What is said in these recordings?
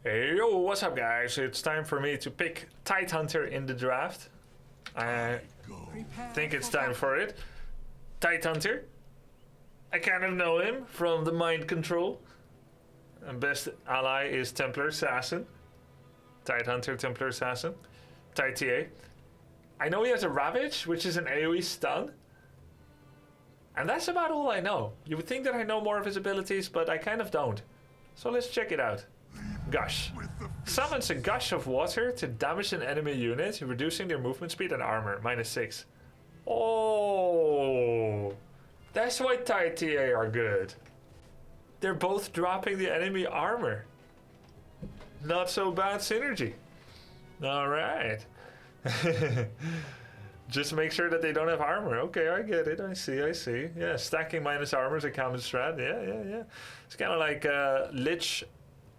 Hey, yo, what's up, guys? It's time for me to pick Tidehunter in the draft. I think it's time for it. Tidehunter. I kind of know him from the mind control. And best ally is Templar Assassin. Tidehunter, Templar Assassin. Tide TA. I know he has a Ravage, which is an AoE stun. And that's about all I know. You would think that I know more of his abilities, but I kind of don't. So let's check it out. Gush. Summons a gush of water to damage an enemy unit, reducing their movement speed and armor. -6. Oh, that's why Tide TA are good. They're both dropping the enemy armor. Not so bad synergy. Alright. Just make sure that they don't have armor. Okay, I get it. I see. Yeah, stacking minus armor is a common strat. Yeah. It's kind of like Lich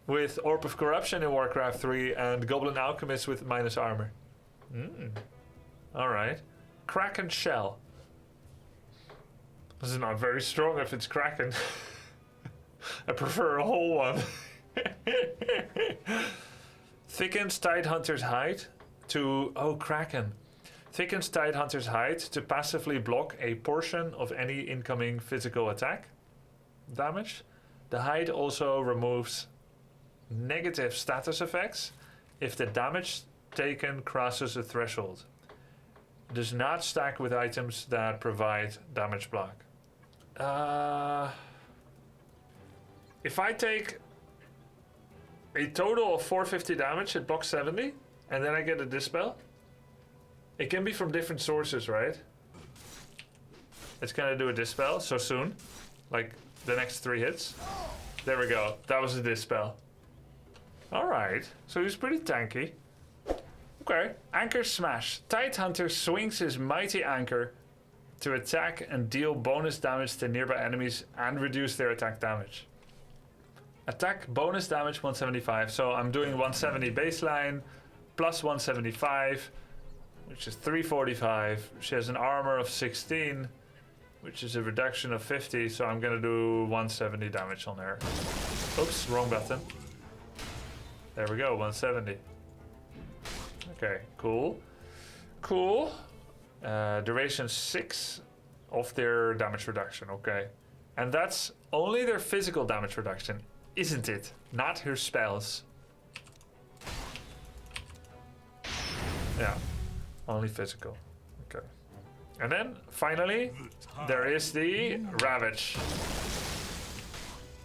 with Orb of Corruption in Warcraft 3 and Goblin Alchemist with minus armor. Alright. Kraken Shell. This is not very strong if it's Kraken. I prefer a whole one. Thickens Tidehunter's hide to... Oh, Kraken. Thickens Tidehunter's hide to passively block a portion of any incoming physical attack damage. The hide also removes negative status effects if the damage taken crosses a threshold. Does not stack with items that provide damage block. If I take a total of 450 damage, it blocks 70, and then I get a dispel. It can be from different sources, right? It's gonna do a dispel so soon, like the next 3 hits. There we go. That was a dispel. Alright, so he's pretty tanky. Okay, Anchor Smash. Tidehunter swings his mighty anchor to attack and deal bonus damage to nearby enemies and reduce their attack damage. Attack bonus damage 175, so I'm doing 170 baseline plus 175, which is 345. She has an armor of 16, which is a reduction of 50, so I'm gonna do 170 damage on her. Oops, wrong button. There we go, 170. Okay, cool. Duration 6 of their damage reduction, okay. And that's only their physical damage reduction, isn't it? Not her spells. Yeah, only physical. Okay. And then, finally, there is the Ravage,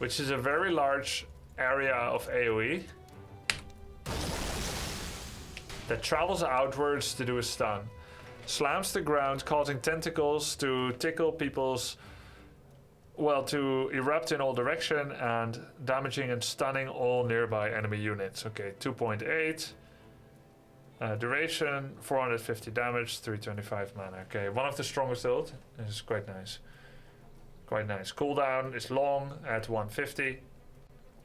which is a very large area of AoE that travels outwards to do a stun. Slams the ground, causing tentacles to tickle people's... Well, to erupt in all direction and damaging and stunning all nearby enemy units. Okay, 2.8. Duration, 450 damage, 325 mana. Okay, one of the strongest ult. This is quite nice. Cooldown is long at 150.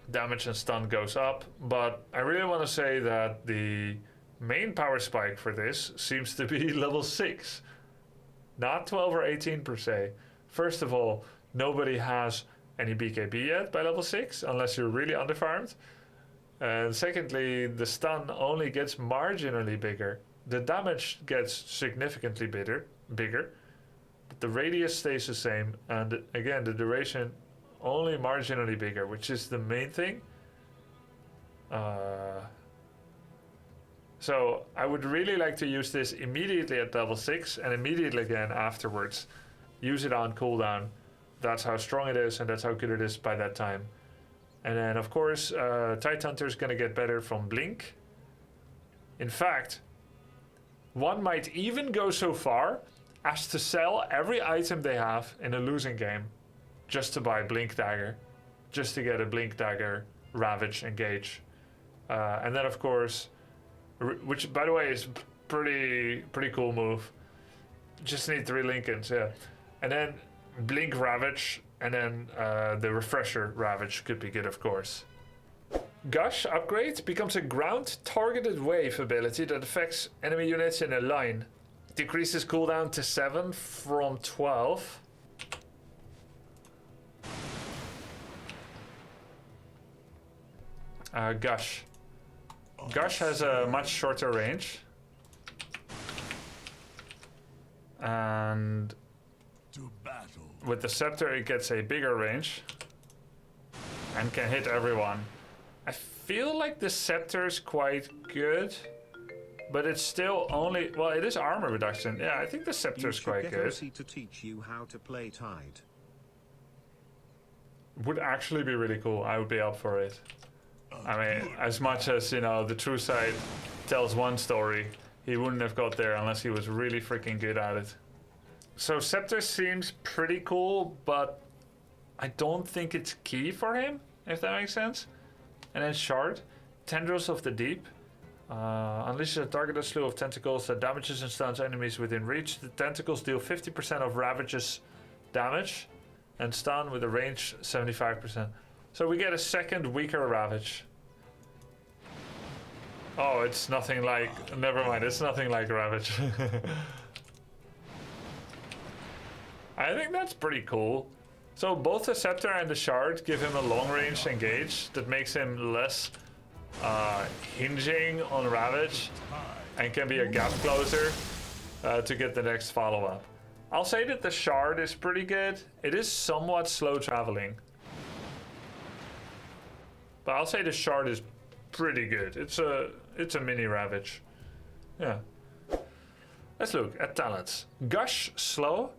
Damage and stun goes up. But I really want to say that the main power spike for this seems to be level 6. Not 12 or 18 per se. First of all, nobody has any BKB yet by level 6, unless you're really underfarmed. And secondly, the stun only gets marginally bigger. The damage gets significantly bigger, but the radius stays the same. And again, the duration only marginally bigger, which is the main thing. So I would really like to use this immediately at level 6 and immediately again afterwards. Use it on cooldown. That's how strong it is and that's how good it is by that time. And then of course, Tidehunter is going to get better from Blink. In fact, one might even go so far as to sell every item they have in a losing game just to buy Blink Dagger. Just to get a Blink Dagger, Ravage, Engage. And then of course, which by the way is pretty cool move. Just need 3 Lincolns, yeah. And then Blink Ravage, and then the Refresher Ravage could be good, of course. Gush upgrade becomes a ground targeted wave ability that affects enemy units in a line. Decreases cooldown to 7 from 12. Gush. Gush has a much shorter range. And with the Scepter it gets a bigger range. And can hit everyone. I feel like the Scepter is quite good. But it's still only... Well, it is armor reduction. Yeah, I think the Scepter is quite good. To teach you how to play Tide. Would actually be really cool. I would be up for it. I mean, as much as, you know, the True Side tells one story, he wouldn't have got there unless he was really freaking good at it. So Scepter seems pretty cool, but I don't think it's key for him, if that makes sense. And then Shard, Tendrils of the Deep. Unleashes a targeted slew of tentacles that damages and stuns enemies within reach. The tentacles deal 50% of Ravage's damage and stun with a range 75%. So we get a second weaker Ravage. Oh, it's nothing like... Never mind, it's nothing like Ravage. I think that's pretty cool. So both the Scepter and the Shard give him a long range engage that makes him less hinging on Ravage and can be a gap closer to get the next follow-up. I'll say that the Shard is pretty good. It is somewhat slow traveling. But I'll say the Shard is pretty good. It's a mini Ravage. Yeah. Let's look at talents. Gush slow,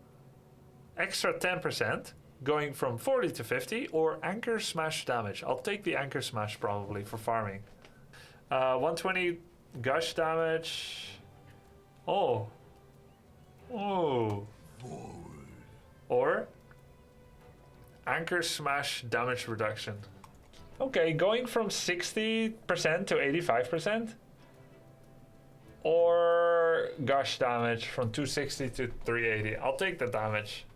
extra 10%, going from 40 to 50, or Anchor Smash damage. I'll take the Anchor Smash probably for farming. 120 Gush damage. Oh. Oh. Or Anchor Smash damage reduction. Okay, going from 60% to 85%. Or Gush damage from 260 to 380. I'll take the damage.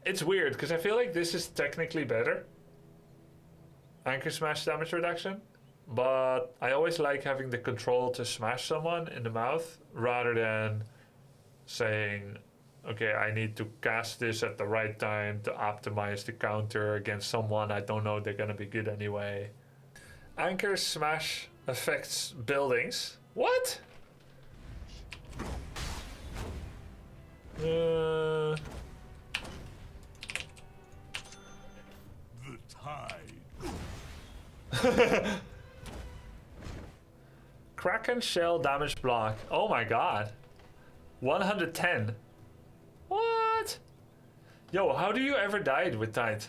It's weird because I feel like this is technically better. Anchor Smash damage reduction. But I always like having the control to smash someone in the mouth rather than saying, okay, I need to cast this at the right time to optimize the counter against someone I don't know they're going to be good anyway. Anchor Smash affects buildings. What? The tide. Kraken Shell damage block. Oh my god. 110. What? Yo, how do you ever die with Tide?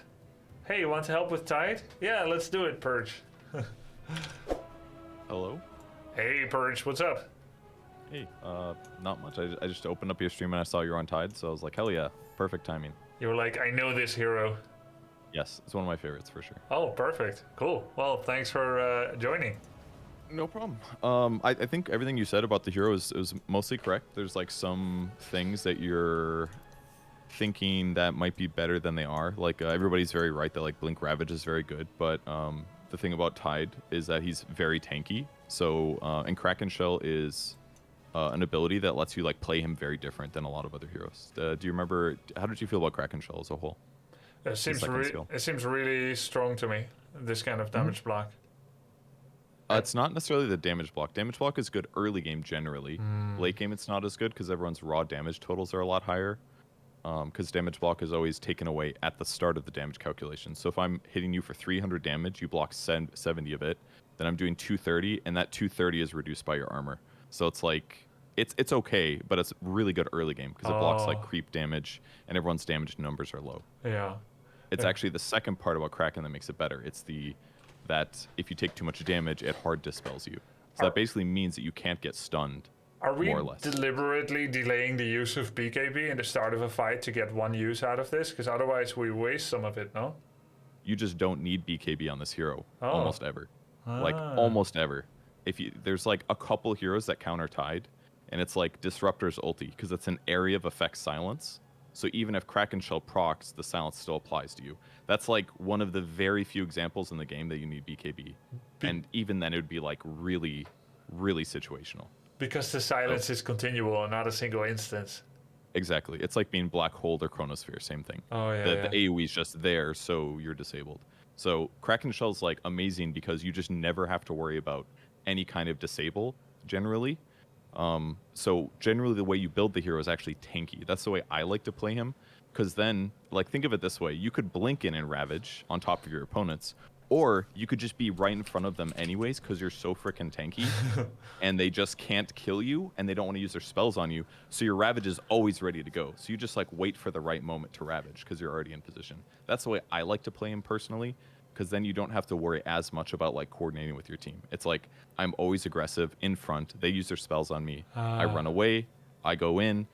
Hey, you want to help with Tide? Yeah, let's do it, Purge. Hello? Hey, Purge, what's up? Hey, not much. I just opened up your stream and I saw you're on Tide, so I was like, hell yeah, perfect timing. You were like, I know this hero. Yes, it's one of my favorites for sure. Oh, perfect. Cool. Well, thanks for joining. No problem. I think everything you said about the hero is mostly correct. There's like some things that you're thinking that might be better than they are. Like everybody's very right that like Blink Ravage is very good, but the thing about Tide is that he's very tanky. So and Kraken Shell is an ability that lets you like play him very different than a lot of other heroes. Do you remember? How did you feel about Kraken Shell as a whole? It seems really strong to me. This kind of damage block. It's not necessarily the damage block. Damage block is good early game generally. Late game it's not as good because everyone's raw damage totals are a lot higher. Because damage block is always taken away at the start of the damage calculation. So if I'm hitting you for 300 damage, you block 70 of it. Then I'm doing 230, and that 230 is reduced by your armor. So it's like it's okay, but it's really good early game because it blocks like creep damage, and everyone's damage numbers are low. Yeah. It's actually the second part about Kraken that makes it better. It's that if you take too much damage, it hard dispels you. So that basically means that you can't get stunned. Are we more or less deliberately delaying the use of BKB in the start of a fight to get one use out of this? Because otherwise we waste some of it, no? You just don't need BKB on this hero almost ever. Like almost ever. There's like a couple heroes that counter Tide, and it's like Disruptor's ulti because it's an area of effect silence. So even if Kraken Shell procs, the silence still applies to you. That's like one of the very few examples in the game that you need BKB. And even then it would be like really, really situational. Because the silence is continual and not a single instance. Exactly. It's like being Black Hole or Chronosphere, same thing. Oh, yeah. The AoE is just there, so you're disabled. So Kraken Shell's like amazing because you just never have to worry about any kind of disable generally. So generally the way you build the hero is actually tanky. That's the way I like to play him, because then, like, think of it this way: you could blink in and ravage on top of your opponents, or you could just be right in front of them anyways because you're so freaking tanky, and they just can't kill you, and they don't want to use their spells on you. So your ravage is always ready to go. So you just like wait for the right moment to ravage because you're already in position. That's the way I like to play him personally, because then you don't have to worry as much about like coordinating with your team. It's like I'm always aggressive in front. They use their spells on me. I run away. I go in.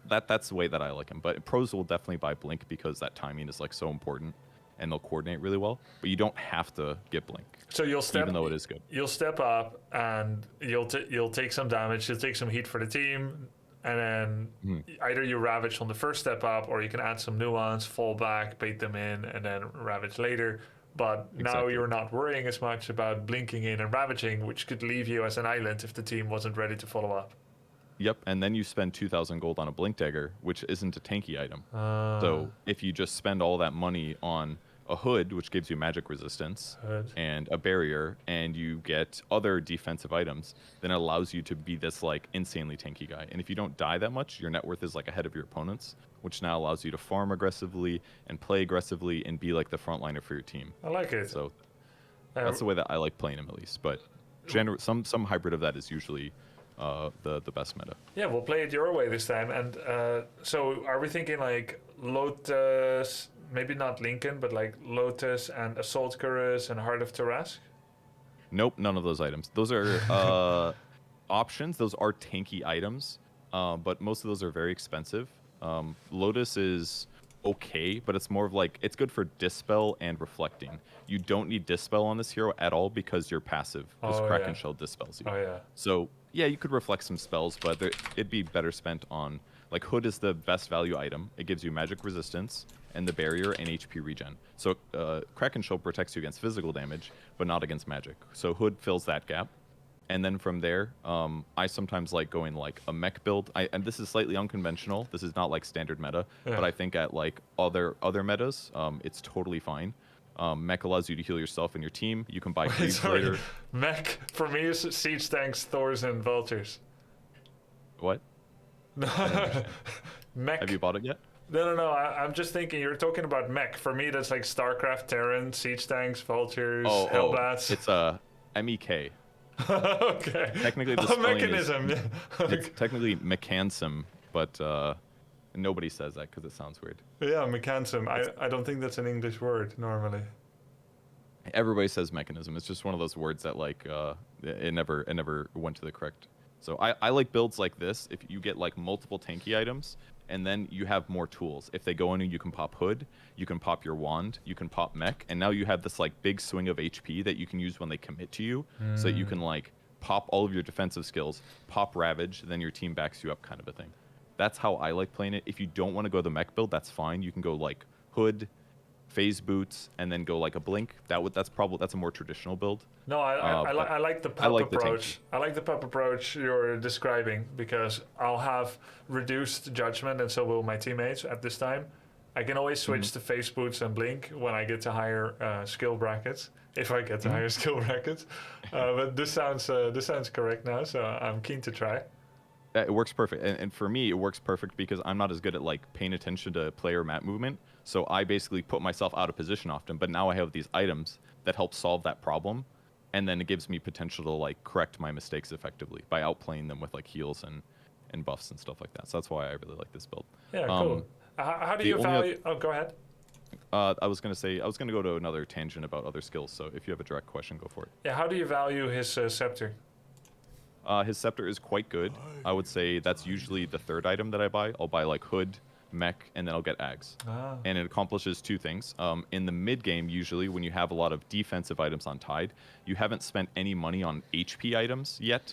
That's the way that I like him. But pros will definitely buy blink because that timing is like so important, and they'll coordinate really well. But you don't have to get blink. So you'll step, even though it is good. You'll step up and you'll take some damage. You'll take some heat for the team, and then either you ravage on the first step up, or you can add some nuance, fall back, bait them in, and then ravage later. But now you're not worrying as much about blinking in and ravaging, which could leave you as an island if the team wasn't ready to follow up. Yep, and then you spend 2,000 gold on a blink dagger, which isn't a tanky item. So if you just spend all that money on a hood, which gives you magic resistance, and a barrier, and you get other defensive items, then it allows you to be this like insanely tanky guy. And if you don't die that much, your net worth is like ahead of your opponents, which now allows you to farm aggressively and play aggressively and be like the frontliner for your team. I like it. So that's the way that I like playing him, at least. But some hybrid of that is usually the best meta. Yeah, we'll play it your way this time. And so are we thinking like Lotus, maybe not Lincoln, but like Lotus and Assault Cuirass and Heart of Tarask? Nope, none of those items. Those are options. Those are tanky items, but most of those are very expensive. Lotus is okay, but it's more of like, it's good for Dispel and Reflecting. You don't need Dispel on this hero at all because you're passive, because Kraken Shell dispels you. Oh, yeah. So, yeah, you could reflect some spells, but it'd be better spent on, like, Hood is the best value item. It gives you magic resistance and the barrier and HP regen. So Kraken Shell protects you against physical damage, but not against magic. So Hood fills that gap. And then from there, I sometimes like going like a mech build. And this is slightly unconventional. This is not like standard meta, but I think at like other metas, it's totally fine. Mech allows you to heal yourself and your team. You can buy creeps later. Mech for me is siege tanks, Thors, and vultures. What? Mech. Have you bought it yet? No. I'm just thinking you're talking about mech. For me, that's like StarCraft, Terran, siege tanks, vultures, hellbats. It's MEK. Okay. Technically, the spelling mechanism. is, it's technically mechanism, but nobody says that because it sounds weird. Yeah, mechanism. I don't think that's an English word normally. Everybody says mechanism. It's just one of those words that like it never went to the correct. So I like builds like this. If you get like multiple tanky items, and then you have more tools. If they go in, you can pop Hood, you can pop your wand, you can pop mech, and now you have this like big swing of HP that you can use when they commit to you, so that you can like pop all of your defensive skills, pop ravage, then your team backs you up, kind of a thing. That's how I like playing it. If you don't want to go the mech build, that's fine. You can go like Hood, phase boots, and then go like a blink. That's a more traditional build. No, I like the pup approach. I like the pup approach you're describing, because I'll have reduced judgment, and so will my teammates at this time. I can always switch to phase boots and blink when I get to higher skill brackets, if I get to higher skill brackets. But this sounds correct now, so I'm keen to try. It works perfect, and for me, it works perfect because I'm not as good at like paying attention to player map movement. So I basically put myself out of position often, but now I have these items that help solve that problem, and then it gives me potential to like correct my mistakes effectively by outplaying them with like heals and buffs and stuff like that. So that's why I really like this build. Yeah, cool. How do you value? Oh, go ahead. I was gonna go to another tangent about other skills. So if you have a direct question, go for it. Yeah, how do you value his scepter? His scepter is quite good. I would say that's usually the third item that I buy. I'll buy like Hood, mech, and then I'll get Ags. And it accomplishes two things. In the mid game, usually when you have a lot of defensive items on Tide, you haven't spent any money on HP items yet.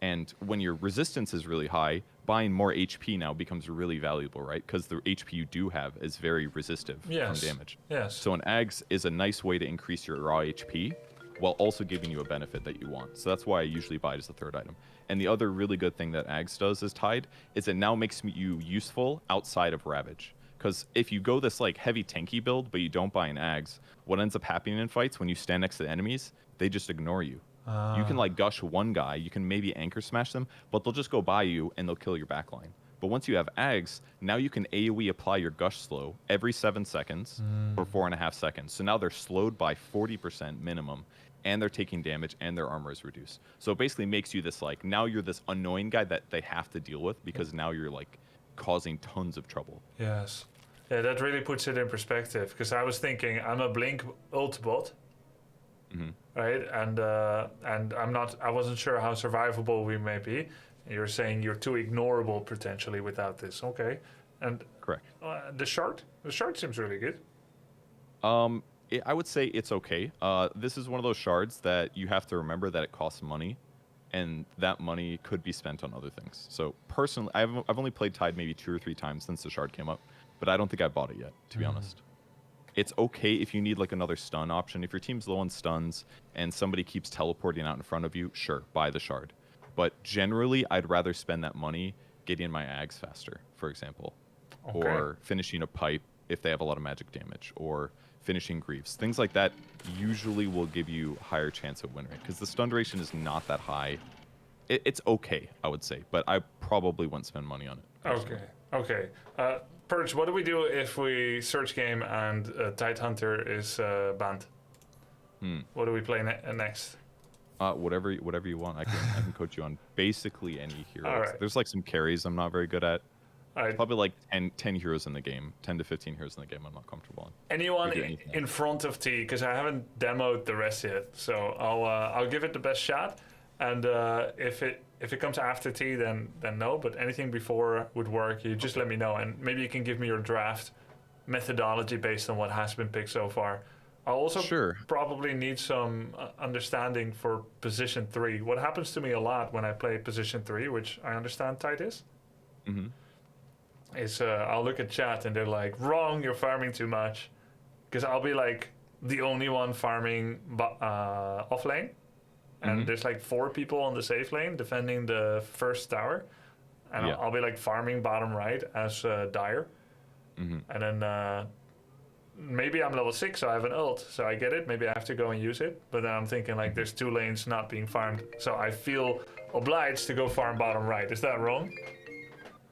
And when your resistance is really high, buying more HP now becomes really valuable, right? Because the HP you do have is very resistive from damage. Yes. So an Ags is a nice way to increase your raw HP while also giving you a benefit that you want. So that's why I usually buy it as the third item. And the other really good thing that Ags does as Tide is it now makes you useful outside of Ravage. Because if you go this like heavy tanky build, but you don't buy an Ags, what ends up happening in fights when you stand next to the enemies, they just ignore you. You can like gush one guy, you can maybe anchor smash them, but they'll just go by you and they'll kill your backline. But once you have Ags, now you can AoE apply your gush slow every 7 seconds for 4.5 seconds. So now they're slowed by 40% minimum, and they're taking damage, and their armor is reduced. So it basically makes you this like, now you're this annoying guy that they have to deal with because now you're like causing tons of trouble. Yes. Yeah, that really puts it in perspective, because I was thinking I'm a Blink ult bot. Right, and I wasn't sure how survivable we may be. You're saying you're too ignorable potentially without this. Okay, and Correct. The shard seems really good. I would say it's okay. This is one of those shards that you have to remember that it costs money, and that money could be spent on other things. So personally, I've only played Tide maybe 2 or 3 times since the shard came up, but I don't think I bought it yet, to be honest. It's okay if you need like another stun option. If your team's low on stuns and somebody keeps teleporting out in front of you, sure, buy the shard. But generally, I'd rather spend that money getting my Ags faster, for example, or finishing a pipe if they have a lot of magic damage, or finishing Greaves. Things like that usually will give you higher chance of win rate, because the stun duration is not that high. It's okay, I would say, but I probably wouldn't spend money on it. Personally. Okay. Purge, what do we do if we search game and Tidehunter is banned? What do we play next? Whatever you want. I can coach you on basically any hero. Right. There's like some carries I'm not very good at. Right. Probably like 10 heroes in the game, 10 to 15 heroes in the game I'm not comfortable on. Anyone in front of T, because I haven't demoed the rest yet, so I'll give it the best shot, and if it comes after T, then no, but anything before would work. You just let me know, and maybe you can give me your draft methodology based on what has been picked so far. I'll also probably need some understanding for position 3. What happens to me a lot when I play position 3, which I understand Tide is, is I'll look at chat and they're like, wrong, you're farming too much. Because I'll be like the only one farming off lane. And there's like 4 people on the safe lane defending the first tower. And I'll be like farming bottom right as Dire. And then maybe I'm level 6, so I have an ult. So I get it. Maybe I have to go and use it. But then I'm thinking like there's 2 lanes not being farmed. So I feel obliged to go farm bottom right. Is that wrong?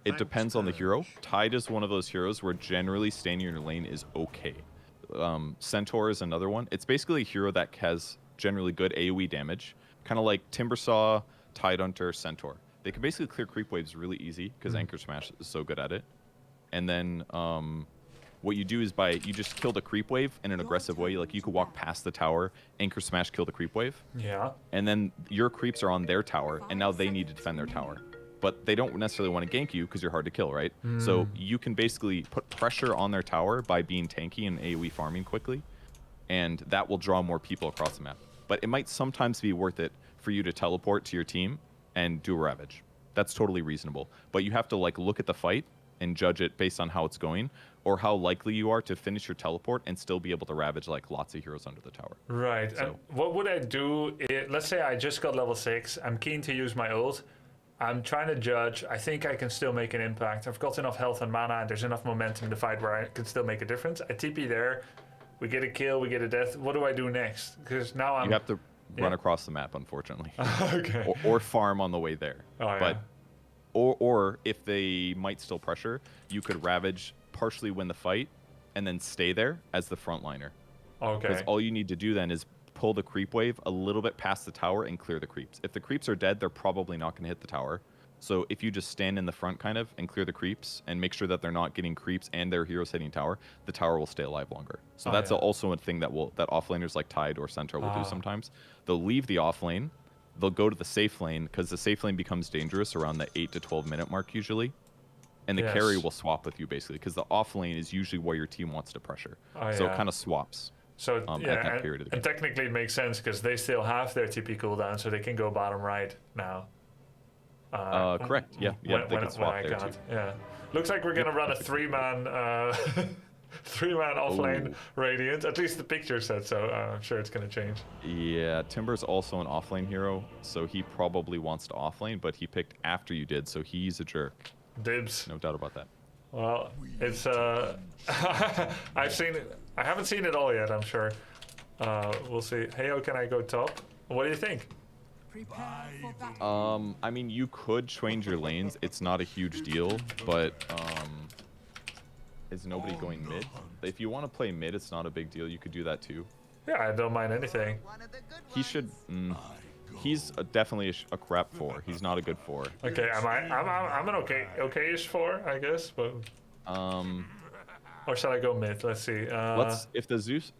It depends on the hero. Tide is one of those heroes where generally staying in your lane is okay. Centaur is another one. It's basically a hero that has generally good AoE damage, kind of like Timbersaw, Tidehunter, Centaur. They can basically clear creep waves really easy because Anchor Smash is so good at it. And then what you do is you just kill the creep wave in an aggressive way. Like you could walk past the tower, Anchor Smash, kill the creep wave. Yeah. And then your creeps are on their tower, and now they need to defend their tower. But they don't necessarily want to gank you because you're hard to kill, right? So you can basically put pressure on their tower by being tanky and AoE farming quickly, and that will draw more people across the map. But it might sometimes be worth it for you to teleport to your team and do a ravage. That's totally reasonable. But you have to like look at the fight and judge it based on how it's going, or how likely you are to finish your teleport and still be able to ravage like lots of heroes under the tower. Right. So, and what would I do? Let's say I just got level 6. I'm keen to use my ult. I'm trying to judge. I think I can still make an impact. I've got enough health and mana, and there's enough momentum in the fight where I can still make a difference. I TP there. We get a kill. We get a death. What do I do next? Because now You have to run across the map, unfortunately. Okay. Or farm on the way there. Oh, but or if they might still pressure, you could ravage, partially win the fight, and then stay there as the frontliner. Okay. Because all you need to do then is pull the creep wave a little bit past the tower and clear the creeps. If the creeps are dead, they're probably not going to hit the tower. So if you just stand in the front kind of and clear the creeps and make sure that they're not getting creeps and their heroes hitting tower, the tower will stay alive longer. So that's also a thing that offlaners like Tide or Centaur will do sometimes. They'll leave the off lane, they'll go to the safe lane because the safe lane becomes dangerous around the 8 to 12 minute mark usually. And the carry will swap with you basically because the off lane is usually where your team wants to pressure. So it kind of swaps. So at that period of the game. And technically it makes sense because they still have their TP cooldown, so they can go bottom right now. Correct. Yeah. They can swap there too. Yeah. Looks like we're gonna run a 3-man, 3-man offlane Radiant. At least the picture said so. I'm sure it's gonna change. Yeah. Timber's also an offlane hero, so he probably wants to offlane, but he picked after you did, so he's a jerk. Dibs. No doubt about that. Well, it's I've seen it. I haven't seen it all yet. I'm sure. We'll see. Heyo, can I go top? What do you think? Prepare for battle. I mean, you could change your lanes. It's not a huge deal, but is nobody going mid? If you want to play mid, it's not a big deal. You could do that too. Yeah, I don't mind anything. He should. He's definitely a crap 4. He's not a good 4. Okay, I'm an okay-ish 4, I guess, but or shall I go mid? Let's see. If the Zeus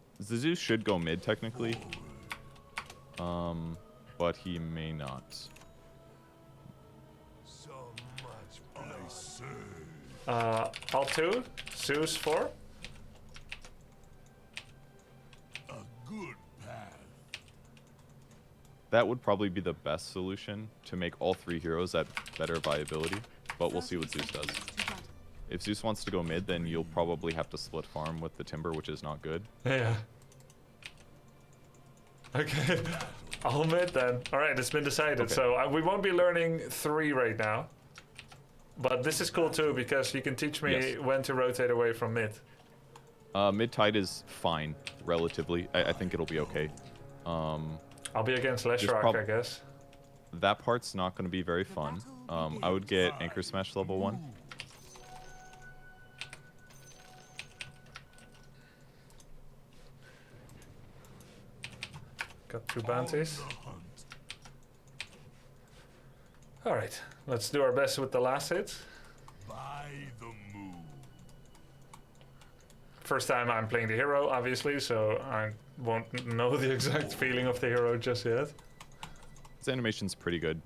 should go mid technically. But he may not. So much I say. Alt 2, Zeus 4. A good path. That would probably be the best solution to make all 3 heroes at better viability. But we'll see what Zeus does. If Zeus wants to go mid, then you'll probably have to split farm with the Timber, which is not good. Yeah. Okay. I'll mid then. Alright, it's been decided. Okay. So we won't be learning 3 right now. But this is cool too, because you can teach me when to rotate away from mid. Mid Tide is fine, relatively. I think it'll be okay. I'll be against There's Leshrac, I guess. That part's not going to be very fun. I would get Anchor Smash level 1. Got 2 bounties. Alright, let's do our best with the last hit. By the moon. First time I'm playing the hero, obviously, so I won't know the exact feeling of the hero just yet. His animation's pretty good.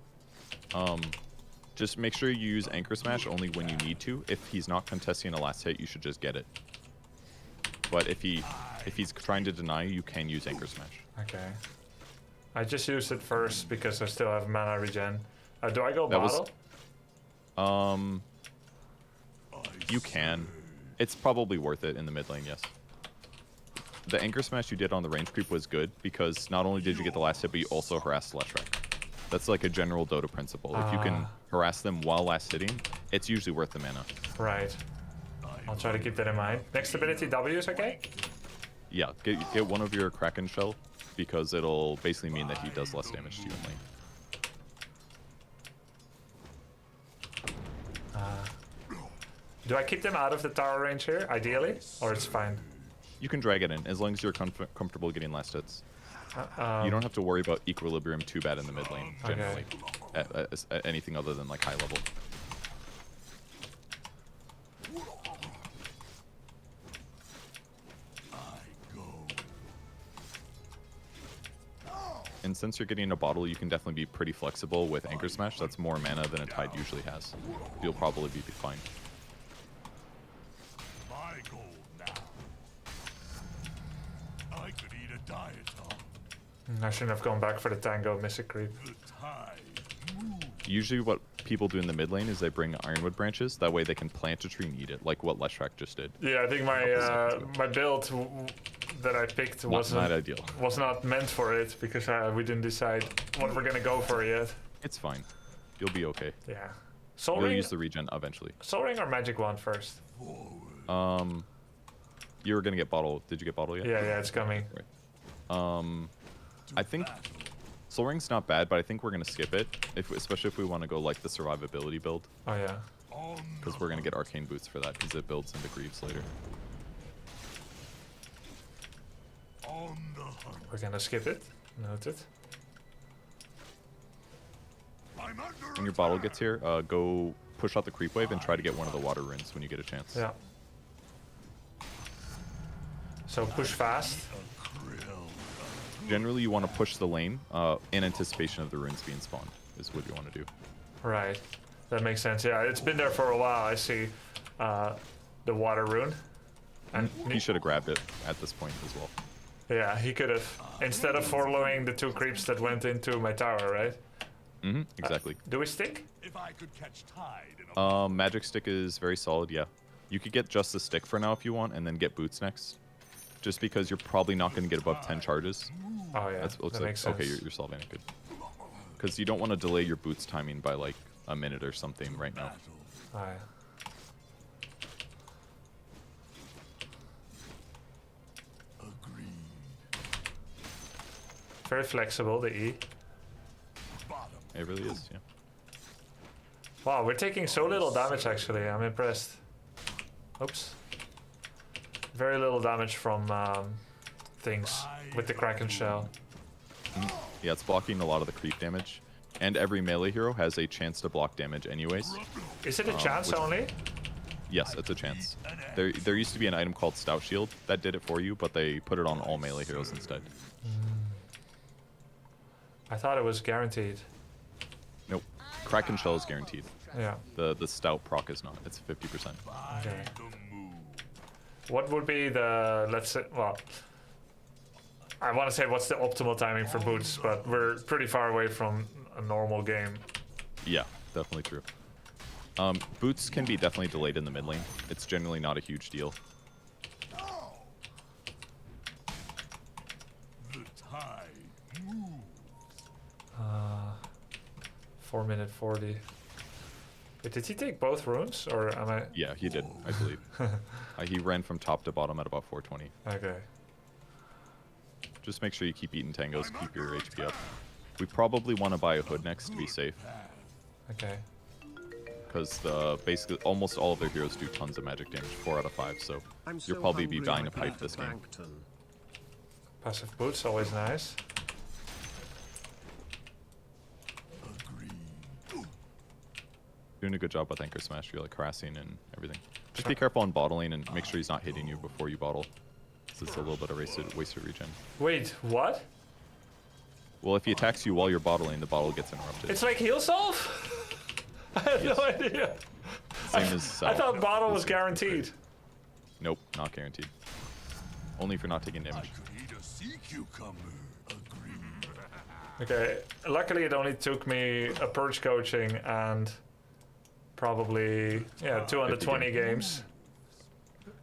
Just make sure you use Anchor Smash only when you need to. If he's not contesting a last hit, you should just get it. But if he's trying to deny you, you can use Anchor Smash. Okay. I just used it first because I still have mana regen. Do I go That bottle? You can. It's probably worth it in the mid lane, yes. The Anchor Smash you did on the range creep was good because not only did you get the last hit, but you also harassed Leshrac. That's like a general Dota principle. If you can harass them while last hitting, it's usually worth the mana. Right. I'll try to keep that in mind. Next ability W is okay? Yeah, get one of your Kraken Shell because it'll basically mean that he does less damage to you in lane. Do I keep them out of the tower range here, ideally? Or it's fine? You can drag it in as long as you're comfortable getting last hits. You don't have to worry about equilibrium too bad in the mid lane, generally. At anything other than like high level. And since you're getting a bottle, you can definitely be pretty flexible with Anchor Smash. That's more mana than a Tide usually has. You'll probably be fine. My goal now. I could eat a diet on I shouldn't have gone back for the tango, miss a creep. the tide. Usually what people do in the mid lane is they bring Ironwood branches. That way they can plant a tree and eat it, like what Leshrac just did. Yeah, I think my build that I picked Not ideal. was not meant for it because we didn't decide what we're gonna go for yet. It's fine. You'll be okay. Yeah. Soul You'll Ring, use the regen eventually. Soul Ring or Magic Wand first? You were gonna get bottle. Did you get bottle yet? Yeah, it's coming. Right. I think Soul Ring's not bad, but I think we're gonna skip it, especially if we want to go like the survivability build, Oh yeah. because we're gonna get arcane boots for that, because it builds into Greaves later. On the hunt. We're gonna skip it. Noted. I'm under When your bottle gets here, go push out the creep wave and try to get one of the water runes when you get a chance. Yeah. So push fast. Generally, you want to push the lane in anticipation of the runes being spawned, is what you want to do. Right. That makes sense. Yeah, it's been there for a while. I see the water rune. And He should have grabbed it at this point as well. yeah, he could have. Instead of following the 2 creeps that went into my tower, right? Mm-hmm, exactly. Do we stick? If I could catch tide in a Magic Stick is very solid, yeah. You could get just the stick for now if you want, and then get boots next. Just because you're probably not going to get above 10 charges. Oh yeah, Looks that like, makes sense. okay, you're solving it good. Because you don't want to delay your boots timing by like a minute or something right now. Oh, yeah. agreed. Very flexible, the E. It really is, yeah. Wow, we're taking so little damage actually. I'm impressed. Oops. Very little damage from things with the Kraken shell. Yeah, it's blocking a lot of the creep damage. And every melee hero has a chance to block damage anyways. Is it a chance only? Yes, it's a chance. There used to be an item called Stout Shield that did it for you, but they put it on all melee heroes instead. I thought it was guaranteed. Nope. Kraken Shell is guaranteed. Yeah. The Stout proc is not. It's 50%. Okay. What would be the, let's say, well, I want to say what's the optimal timing for boots, but we're pretty far away from a normal game. Yeah, definitely true. Boots can be definitely delayed in the mid lane. It's generally not a huge deal. The tide moves. 4 minute 40. Wait, did he take both runes, or am I? Yeah, he did, I believe. He ran from top to bottom at about 420. Okay. Just make sure you keep eating tangos, keep your HP up. We probably want to buy a hood next to be safe, Okay. because basically almost all of their heroes do tons of magic damage, 4 out of 5. So I'm you'll so probably be hungry buying I a pipe could this game. plankton. Passive boots, always nice. Doing a good job with Anchor Smash. You're like harassing and everything. Just be careful on bottling and make sure he's not hitting you before you bottle. So it's a little bit of wasted regen. Wait, what? Well, if he attacks you while you're bottling, the bottle gets interrupted. It's like heal solve? I had no idea. Same as I thought bottle was guaranteed. Nope, not guaranteed. Only if you're not taking I damage. could eat a sea cucumber. Agreed. Okay, luckily it only took me a Purge coaching and probably, yeah, 220 games.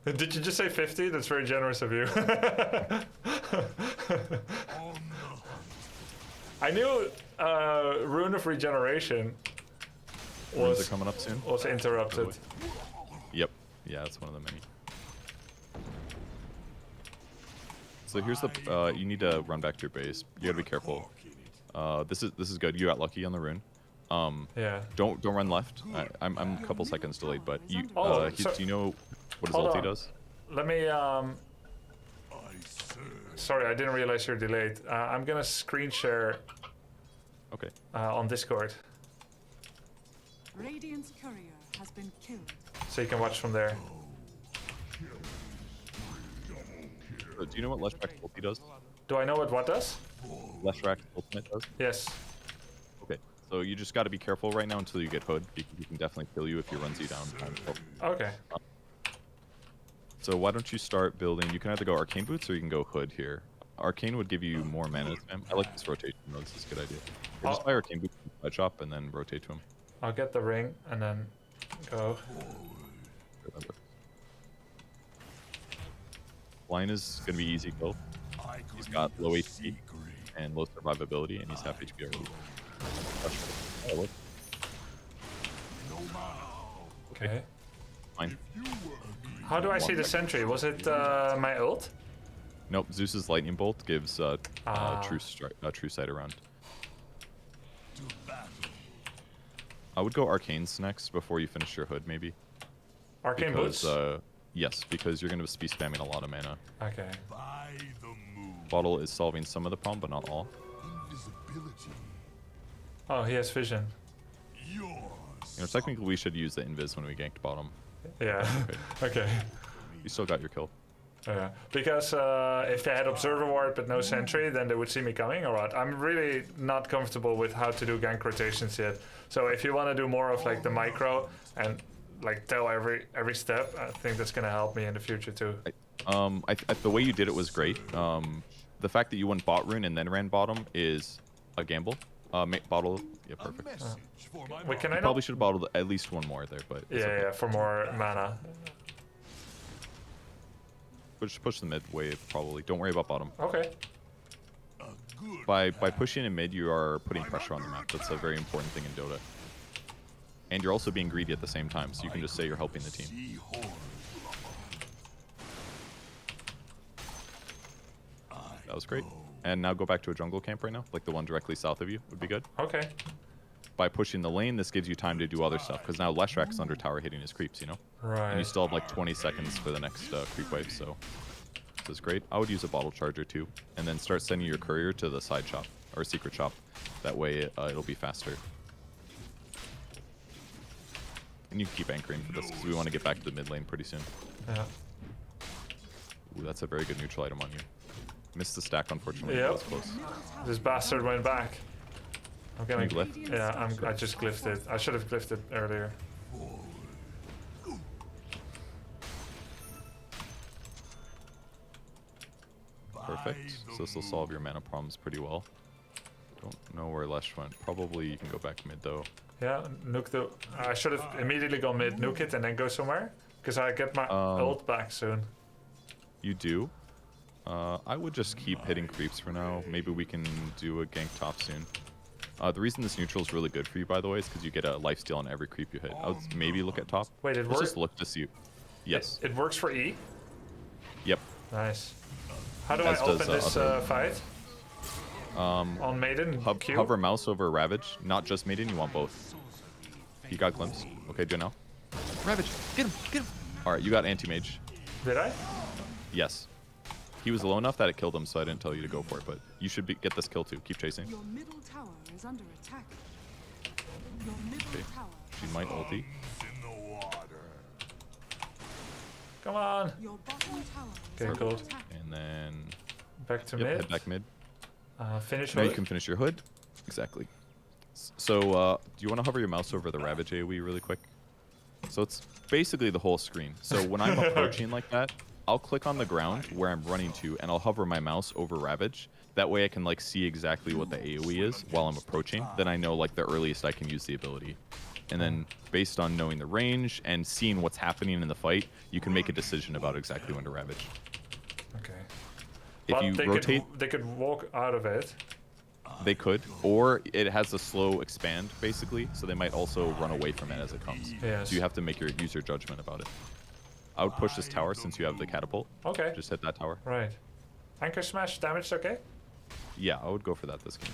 Did you just say 50? That's very generous of you. On the Uh, I knew Rune of Regeneration Runes are was, coming up soon. was interrupted. Yep. Yeah, that's one of the many. So here's the. You need to run back to your base. You gotta be careful. This is good. You got lucky on the rune. Yeah. Don't run left. I'm a couple seconds delayed, but you. Oh, do so- you know what his Hold ulti on. does? Let me, I serve. sorry, I didn't realize you're delayed. I'm gonna screen share Okay. on Discord, Radiant's courier has been killed. so you can watch from there. So do you know what Leshrac ulti does? Do I know what does? Leshrac ultimate does? Yes. Okay. So you just got to be careful right now until you get hood, because he can definitely kill you if he runs you down. Okay. So why don't you start building? You can either go Arcane Boots or you can go Hood here. Arcane would give you more mana spam. I like this rotation mode. This is a good idea. Or just buy Arcane Boots from the shop and then rotate to him. I'll get the ring and then go. Remember. Line is going to be easy kill. I He's could got eat low a HP sea grape. and low survivability, and he's half HP already. Oh, look. No more. Okay. Fine. You were agreed. How do I see the sentry? Was it my ult? Nope, Zeus's Lightning Bolt gives Ah. true sight around. To battle. I would go Arcanes next before you finish your Hood, maybe. Arcane Because, boots? yes, because you're going to be spamming a lot of mana. Okay. By the moon. Bottle is solving some of the problem, but not all. Invisibility. Oh, he has vision. Yours. You know, technically we should use the invis when we ganked bottom. Yeah. Okay. You still got your kill. Yeah. Because if they had Observer Ward but no sentry, then they would see me coming or what? I'm really not comfortable with how to do gank rotations yet. So if you want to do more of like the micro and like tell every step, I think that's gonna help me in the future too. The way you did it was great. The fact that you went bot rune and then ran bottom is a gamble. Bottle, yeah, A perfect. message for my Wait, can mom. I Probably not? should have bottled at least one more there, but it's Yeah, okay. yeah, for more mana. Push the mid wave probably. Don't worry about bottom. Okay. A good By pushing in mid, you are putting pressure on the map. That's a very important thing in Dota. And you're also being greedy at the same time, so you can just say you're helping the team. seahorse. That was great. And now go back to a jungle camp right now, like the one directly south of you would be good. Okay. by pushing the lane, this gives you time to do other stuff, because now Leshrak's under tower hitting his creeps, you know? Right. And you still have like 20 seconds for the next creep wave, so this is great. I would use a bottle charger too, and then start sending your courier to the side shop, or secret shop. That way it'll be faster. And you can keep anchoring for this, because we want to get back to the mid lane pretty soon. Yeah. Ooh, that's a very good neutral item on you. Missed the stack, unfortunately. Yep. That was close. This bastard went back. I'm gonna You glyph? Yeah, I just glyphed it. I should have glyphed it earlier. Perfect. So this will solve your mana problems pretty well. Don't know where Lesh went. Probably you can go back mid though. Yeah, nuke the. I should have immediately gone mid, nuke it, and then go somewhere. Because I get my ult back soon. You do. I would just keep hitting creeps for now. Maybe we can do a gank top soon. The reason this neutral is really good for you, by the way, is because you get a lifesteal on every creep you hit. I would maybe look at top. Wait, it Let's works? just look to see. Yes. It works for E? Yep. Nice. How do As I open does, this other- fight? On Maiden? Q? Hover mouse over Ravage. Not just Maiden, you want both. You got Glimpse. Okay, do it now. Ravage, get him, get him. Alright, you got Anti-Mage. Did I? Yes. He was low enough that it killed him, so I didn't tell you to go for it, but you should get this kill too. Keep chasing. Your middle tower is under attack. Your middle Okay. tower. She might ulti. In the water. Come on. Your bottom tower is Okay, under cool. attack. And then Back to yep, mid. head back mid. Finish Now you hood. can finish your hood. Exactly. So, do you want to hover your mouse over the Ravage AoE really quick? So it's basically the whole screen. So when I'm approaching like that, I'll click on the ground where I'm running to, and I'll hover my mouse over Ravage. That way I can like see exactly what the AoE is while I'm approaching. Then I know like the earliest I can use the ability. And then based on knowing the range and seeing what's happening in the fight, you can make a decision about exactly when to Ravage. Okay. If But you they rotate, they could walk out of it. they could, or it has a slow expand basically, so they might also run away from it as it comes. Yes. So you have to make your user judgment about it. I would push this tower since you have the catapult. Okay. Just hit that tower. Right. Anchor smash damage, okay? Yeah, I would go for that this game,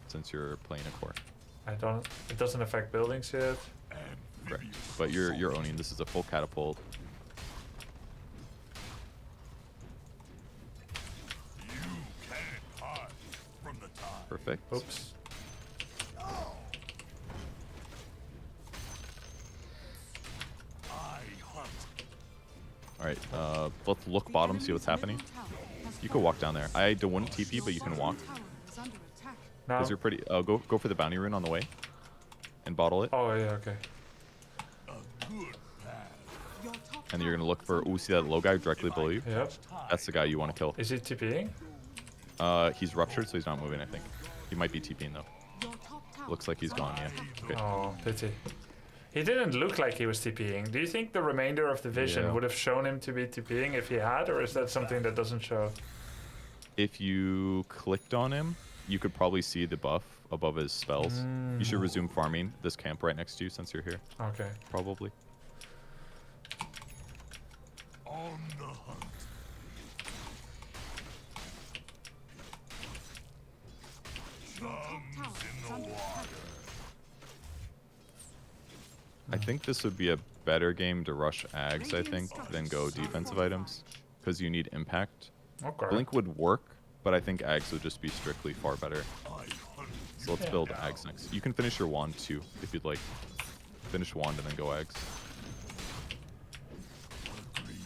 since you're playing a core. I don't. It doesn't affect buildings yet. Right. But you're owning. This is a full catapult. You can't hide from the tide. Perfect. Oops. I hunt. All right. Let's look bottom, see what's happening. You can walk down there. I wouldn't TP, but you can walk Tower is under attack. Now. because you're pretty. Go for the bounty rune on the way, and bottle it. Oh yeah. Okay. A good path. Your top And you're gonna tower look is for. under Ooh, see that low guy directly below you? Yep. That's the guy you want to kill. Is he TPing? He's ruptured, so he's not moving. I think he might be TPing though. Your top tower Looks like he's is gone. under Yeah. attack. Okay. Oh, pity. He didn't look like he was TPing. Do you think the remainder of the vision Yeah. would have shown him to be TPing if he had, or is that something that doesn't show? If you clicked on him, you could probably see the buff above his spells. You should resume farming this camp right next to you since you're here. Okay. Probably. On the hunt. Your top tower is under attack. I think this would be a better game to rush Ags, I think, than go defensive items. Because you need impact. Okay. Blink would work, but I think Ags would just be strictly far better. I hunt. So let's build Ags next. You can finish your wand too, if you'd like. Finish wand and then go Ags.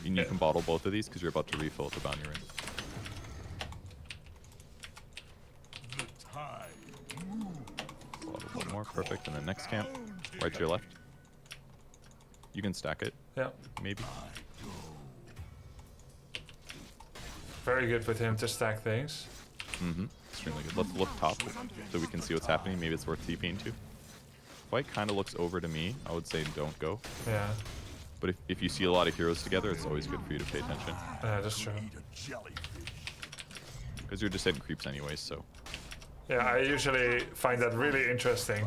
And you can bottle both of these because you're about to refill at the bounty ring. The tide. Bottle one more, perfect. And then next camp, right to your left. You can stack it, Yeah. maybe. Very good with him to stack things. Extremely good. Let's look top so we can see what's happening. Maybe it's worth TPing to. Fight kind of looks over to me. I would say don't go. Yeah. But if you see a lot of heroes together, it's always good for you to pay attention. That's true. Eat a jellyfish. Because you're just hitting creeps anyways, so. Yeah, I usually find that really interesting.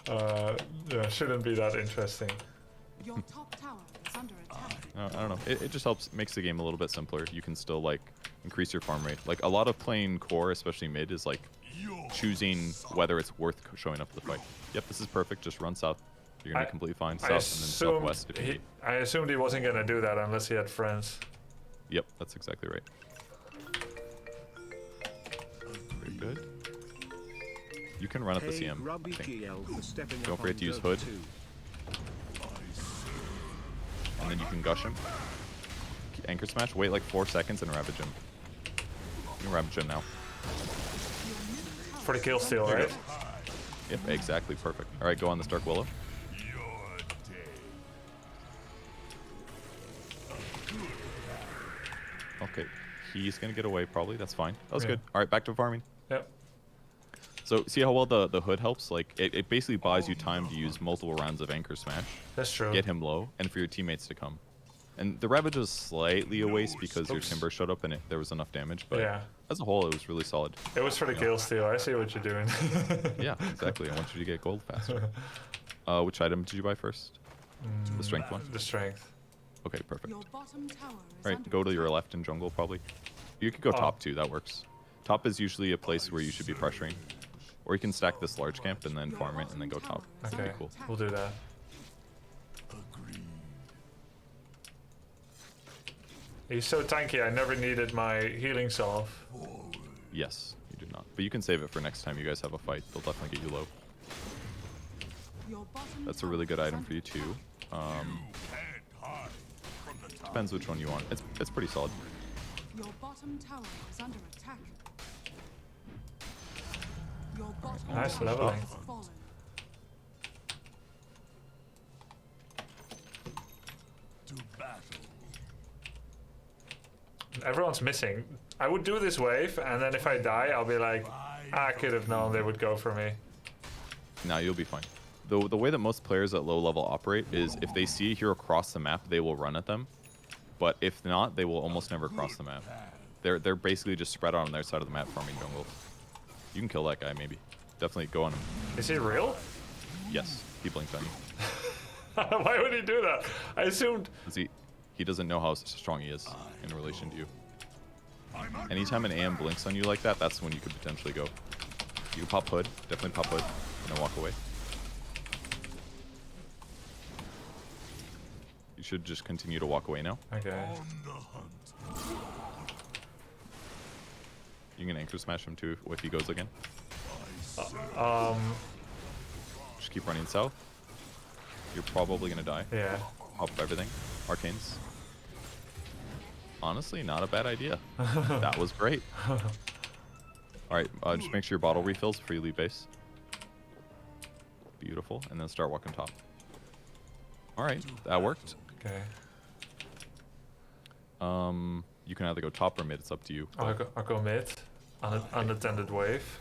Yeah, shouldn't be that interesting. Your top tower is under attack. I don't know. It just helps, makes the game a little bit simpler. You can still like increase your farm rate. Like a lot of playing core, especially mid, is like choosing whether it's worth showing up to the fight. Yep, this is perfect. Just run south. You're gonna be completely fine. South and then southwest. If you need. I assumed he wasn't gonna do that unless he had friends. Yep, that's exactly right. Very good. You can run at the CM. Grubby I think. GL for stepping Don't up forget on to use Dota Hood. 2. And then you can gush him. Anchor smash. Wait like 4 seconds and ravage him. You can ravage him now. For the kill steal, right? Yep, exactly. Perfect. All right, go on this Dark Willow. You're dead. Okay, he's gonna get away probably. That's fine. That was Yeah. good. All right, back to farming. Yep. So see how well the hood helps? Like it basically buys you time to use multiple rounds of anchor smash, That's true. get him low, and for your teammates to come. And the ravage was slightly a waste because your Oops. timber showed up and there was enough damage. But Yeah. as a whole, it was really solid. It was for the kill steal. I see what you're doing. Yeah, exactly. I want you to get gold faster. Which item did you buy first? The strength one. The strength. Okay, perfect. Your bottom tower is All right, under go to your attack. left in jungle probably. You could go top too. That works. Top is usually a place where you should be pressuring. Or you can stack this large camp and then Your farm it and then go bottom top. tower is Okay, under cool. attack. we'll do that. Agreed. He's so tanky, I never needed my healing salve. Yes, you do not. But you can save it for next time you guys have a fight. They'll definitely get you low. Your bottom That's a really good tower is item for you under too. attack. Can't hide from the top. Depends which one you want. It's pretty solid. Your bottom tower is under attack. Your bottom Nice tower leveling. has fallen. To battle. Everyone's missing. I would do this wave, and then if I die, I'll be like, I could have known they would go for me. Now you'll be fine. The way that most players at low level operate is if they see a hero cross the map, they will run at them. But if not, they will almost never cross the map. They're basically just spread out on their side of the map farming jungle. You can kill that guy maybe. Definitely go on him. Is he real? Yes, he blinked on you. Why would he do that? I assumed. 'Cause he doesn't know how strong he is in relation to you. I'm under Anytime an AM blinks on you like that, that's when you could potentially go. You can pop hood, definitely pop hood, and then walk away. You should just continue to walk away now. Okay. on the hunt. You can anchor smash him too if he goes again. Just keep running south. You're probably gonna die. Yeah. Pop everything. Arcanes. Honestly, not a bad idea. That was great. Alright, just make sure your bottle refills before you leave base. Beautiful. And then start walking top. Alright, that worked. Okay. You can either go top or mid, it's up to you. I'll go mid. Unattended wave.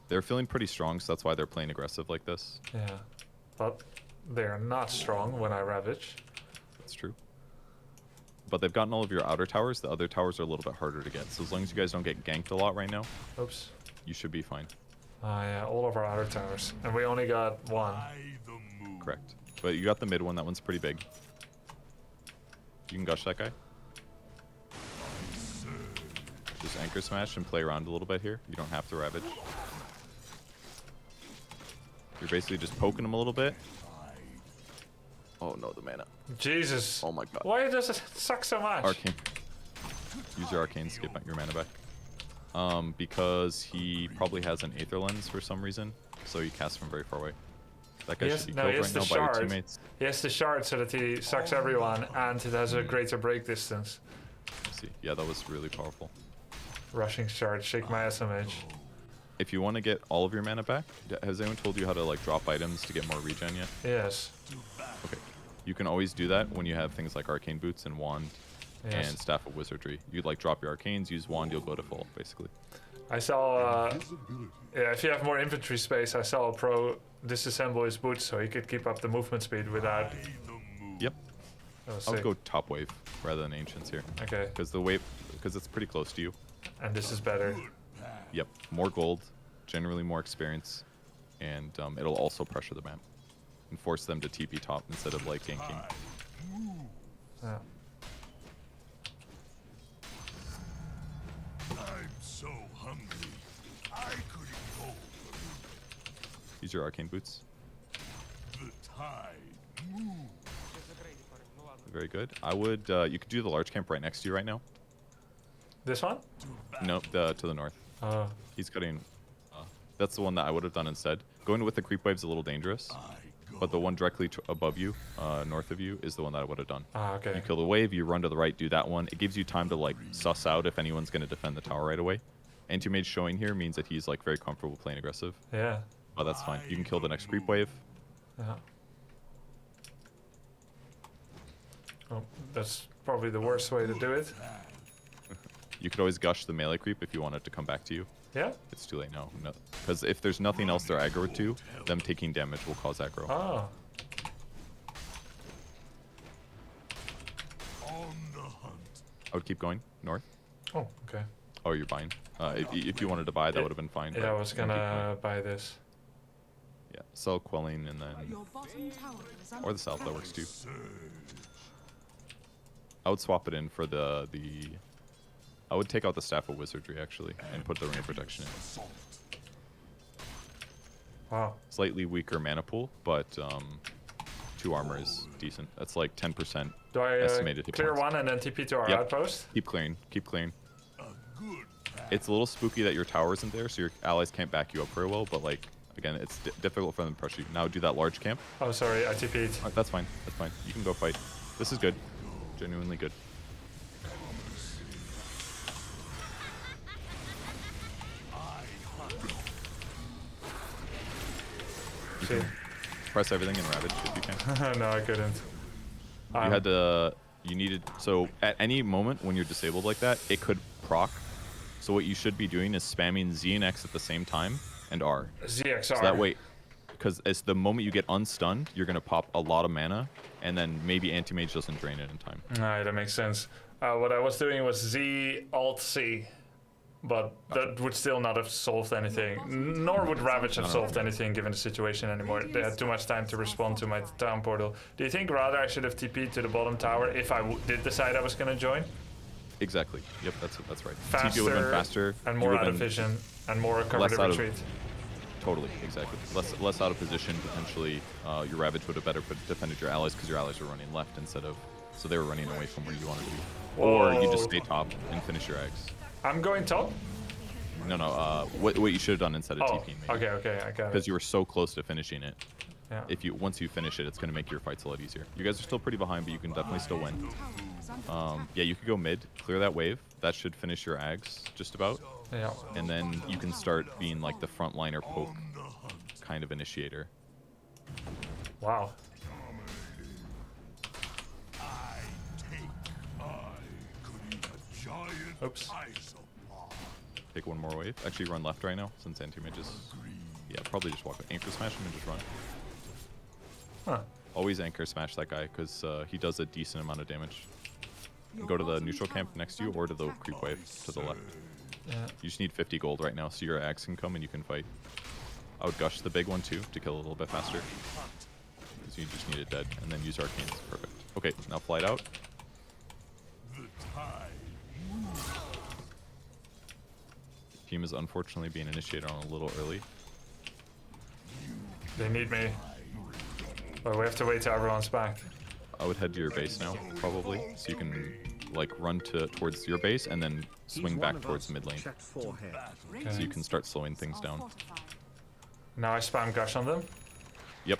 They're feeling pretty strong, so that's why they're playing aggressive like this. Yeah. But they're not strong when I ravage. That's true. But they've gotten all of your outer towers. The other towers are a little bit harder to get. So as long as you guys don't get ganked a lot right now, Oops. you should be fine. Yeah, all of our outer towers. And we only got one. By the moon. Correct. But you got the mid one. That one's pretty big. You can gush that guy. Just anchor smash and play around a little bit here. You don't have to ravage. You're basically just poking him a little bit. Oh no, the mana. Jesus. Oh my god. Why does it suck so much? Arcane. Use your arcanes to get back your mana back. Because he probably has an Aether Lens for some reason, so you cast from very far away. That guy should be No, killed he has right the now by your shard. teammates. He has the shard so that he sucks everyone, and it has a greater break distance. Let's see. Yeah, that was really powerful. Rushing shard, shake my SMH. If you want to get all of your mana back, has anyone told you how to like drop items to get more regen yet? Yes. Okay. You can always do that when you have things like arcane boots and wand Yes. and staff of wizardry. You'd like drop your arcanes, use wand, you'll go to full, basically. I saw, yeah, if you have more inventory space, I saw a pro disassemble his boots so he could keep up the movement speed without. By the moon. Yep. That was I would sick. go top wave rather than ancients here, Okay, because it's pretty close to you. and this is better. Yep. More gold, generally more experience, and it'll also pressure the map and force them to TP top instead of like ganking. Yeah. I'm so hungry. I Use your arcane boots. The tide. Very good. I would. You could do the large camp right next to you right now. This one? Nope, to the north. Oh. He's cutting. That's the one that I would have done instead. Going with the creep wave's a little dangerous, but the one directly above you, north of you, is the one that I would have done. Ah, okay. You kill the wave, you run to the right, do that one. It gives you time to like suss out if anyone's going to defend the tower right away. Anti-mage showing here means that he's like very comfortable playing aggressive. Yeah. Oh, that's fine. You can kill the next creep wave. Yeah. Oh, that's probably the worst way to do it. You could always gush the melee creep if you want it to come back to you. Yeah? It's too late now. No, because if there's nothing else they're aggro to, them taking damage will cause aggro. Oh. On the hunt. I would keep going north. Oh, okay. Oh, you're buying. If you wanted to buy, that would have been fine. Yeah, but I was you can keep gonna going. buy this. Yeah, sell quelling and then, Your bottom tower is under or the south, that attack. works too. I would swap it in for the. I would take out the staff of wizardry actually and put the ring of protection in. Wow. Slightly weaker mana pool, but 2 armor is decent. That's like 10%. Do I Estimated hit clear points. one and then TP to our Yep. outpost? Keep clearing. Keep clearing. A good It's a little spooky that your tower isn't there, so your allies can't back you up very well. But like again, it's difficult for them to pressure you. Now do that large camp. Oh, sorry, I TP'd. Alright, that's fine. That's fine. You can go fight. This is good. Genuinely good. See. Press everything and ravage if you can. No, I couldn't. You had to. You needed. So at any moment when you're disabled like that, it could proc. So what you should be doing is spamming Z and X at the same time and R. ZXR. So that way, because it's the moment you get unstunned, you're gonna pop a lot of mana, and then maybe anti-mage doesn't drain it in time. Alright, that makes sense. What I was doing was Z Alt C, but that would still not have solved anything. Nor would Ravage have solved anything given the situation anymore. They had too much time to respond to my town portal. Do you think rather I should have TP'd to the bottom tower if I did decide I was gonna join? Exactly. Yep, that's right. Faster, TP would have been faster. and you more would've out of been- vision and more cover less the out of- retreat. Totally, exactly. Less out of position potentially. Your Ravage would have better defended your allies because your allies were running left instead of, so they were running away from where you wanted to be. Or you just Whoa. stay top and finish your eggs. I'm going top? No. What you should have done instead of Oh, TPing maybe. okay, I got Because it. you were so close to finishing it. Yeah. Once you finish it, it's gonna make your fights a lot easier. You guys are still pretty behind, but you can definitely still win. Tower is under attack. Yeah, you could go mid, clear that wave. That should finish your ags just about, Yeah. and then you can start being like the frontliner poke kind of initiator. Wow. giant Oops. ice upon. Take one more wave. Actually, run left right now since anti-mage is. Yeah, probably just walk. Anchor smash him and just run. Huh. Always anchor smash that guy because he does a decent amount of damage. Your Go to the bottom neutral tower camp next is to you under or to the attack. creep wave to the left. Yeah. You just need 50 gold right now, so your axe can come and you can fight. I would gush the big one too to kill a little bit faster. Because you just need it dead, and then use arcanes. Perfect. Okay, now fly it out. The tide. Team is unfortunately being initiated on a little early. They need me. But we have to wait till everyone's back. I would head to your base now, probably, so you can like run towards your base and then swing back towards mid lane, Check forehead. so you can start slowing things Are down. fortified. Now I spam gush on them. Yep.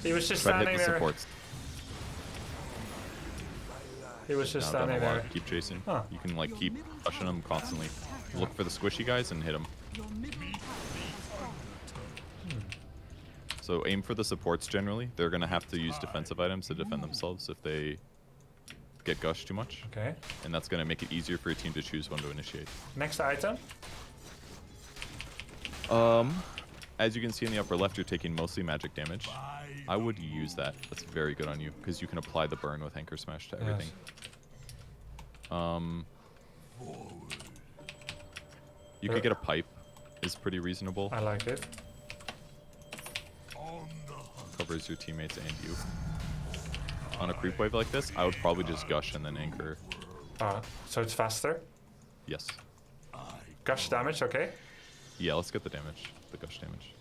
He was just Try to hit standing the there. supports. He was just Now done standing a lot. there. Keep chasing. Huh. You can like keep pushing them constantly. Look for the squishy guys and hit them. Your middle tower has fallen. So aim for the supports generally. They're gonna have to use defensive items to defend themselves if they get gushed too much, Okay. and that's gonna make it easier for your team to choose when to initiate. Next item. As you can see in the upper left, you're taking mostly magic damage. I would use that. That's very good on you because you can apply the burn with Anchor Smash to everything. You could get a pipe. Is pretty reasonable. I like it. Covers your teammates and you. On a creep wave like this, I would probably just gush and then anchor. So it's faster. Yes. Gush damage, okay. Yeah, let's get the damage. The gush damage.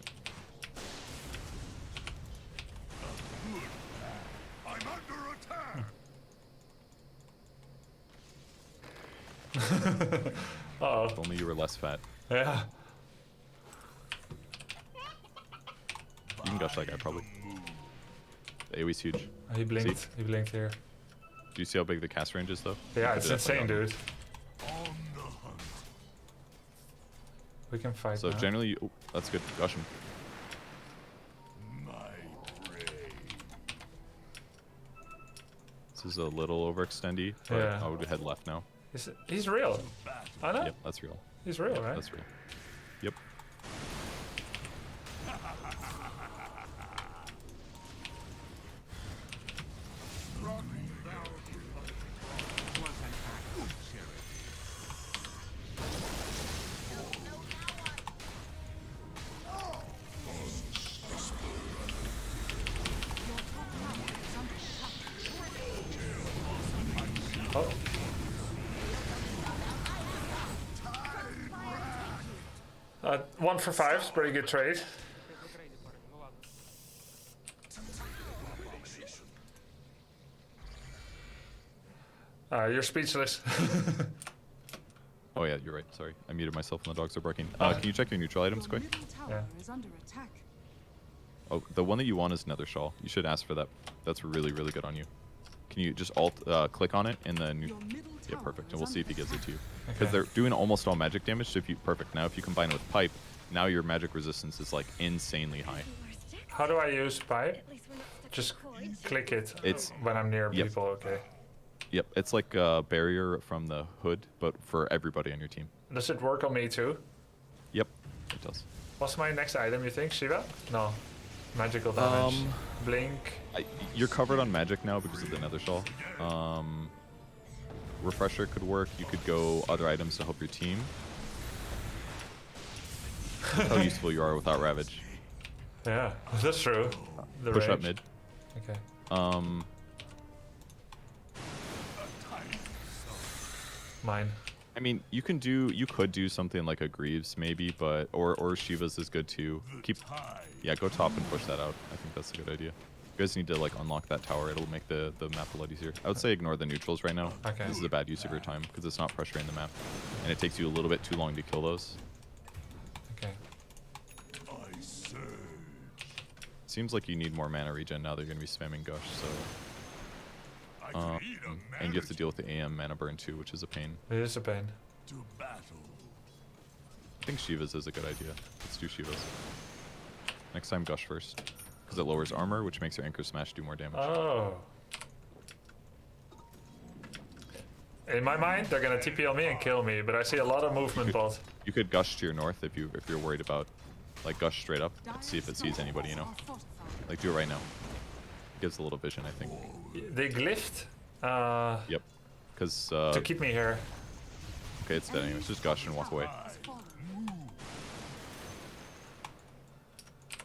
Uh-oh. If only you were less fat. Yeah. You can gush that guy probably. The AoE's huge. He blinked. See? He blinked here. Do you see how big the cast range is though? Yeah, You it's could definitely insane, go. dude. On the hunt. We can fight So now. generally, oh, that's good. Gush him. My prey. This is a little overextendy, but Yeah. I would head left now. He's real. I know. Yep, that's real. He's real, right? That's real. Yep. Oh. One for 5 is pretty good trade. You're speechless. Oh yeah, you're right. Sorry, I muted myself when the dogs are barking. Can you check your neutral items Your quick? middle tower Yeah. is under attack. Oh, the one that you want is Nether Shawl. You should ask for that. That's really, really good on you. Can you just click on it and then Your middle yeah, tower because is we'll see if he under gives it to you. Okay. Because they're doing almost all magic damage. So if you perfect now, if you combine it with pipe, now your magic resistance is like insanely high. How do I use pipe? Just click it It's- when I'm near yep. people, okay. Yep, it's like a barrier from the hood, but for everybody on your team. Does it work on me too? Yep, it does. What's my next item, you think? Shiva? No. Magical damage. Blink. You're covered on magic now because of the Nether Shawl. Refresher could work. You could go other items to help your team. That's how useful you are without Ravage. Yeah, that's true. The Push up range. mid. Okay. Mine. I mean, you could do something like a Greaves maybe, but or Shiva's is good too. Yeah, go top and push that out. I think that's a good idea. You guys need to like unlock that tower. It'll make the map a lot easier. I would say ignore the neutrals right now. Okay. This is a bad use of your time because it's not pressuring the map, and it takes you a little bit too long to kill those. Okay. I surge. Seems like you need more mana regen now that you're gonna be spamming Gush. So I could eat a and you have to manage deal with the AM mana burn too, which is a pain. It is a pain. to battle. I think Shiva's is a good idea. Let's do Shiva's. Next time Gush first. Because it lowers armor, which makes your Anchor Smash do more damage. Oh. In my mind, they're gonna TP on me and kill me, but I see a lot of movement bot. You could Gush to your north if you're worried about, like, Gush straight up. Let's see if it sees anybody, you know? Are fortified. Like, do it right now. Gives a little vision, I think. They glyphed Yep. Because, to keep me here. okay, it's dead anyways. Just Gush and walk away. Has fallen.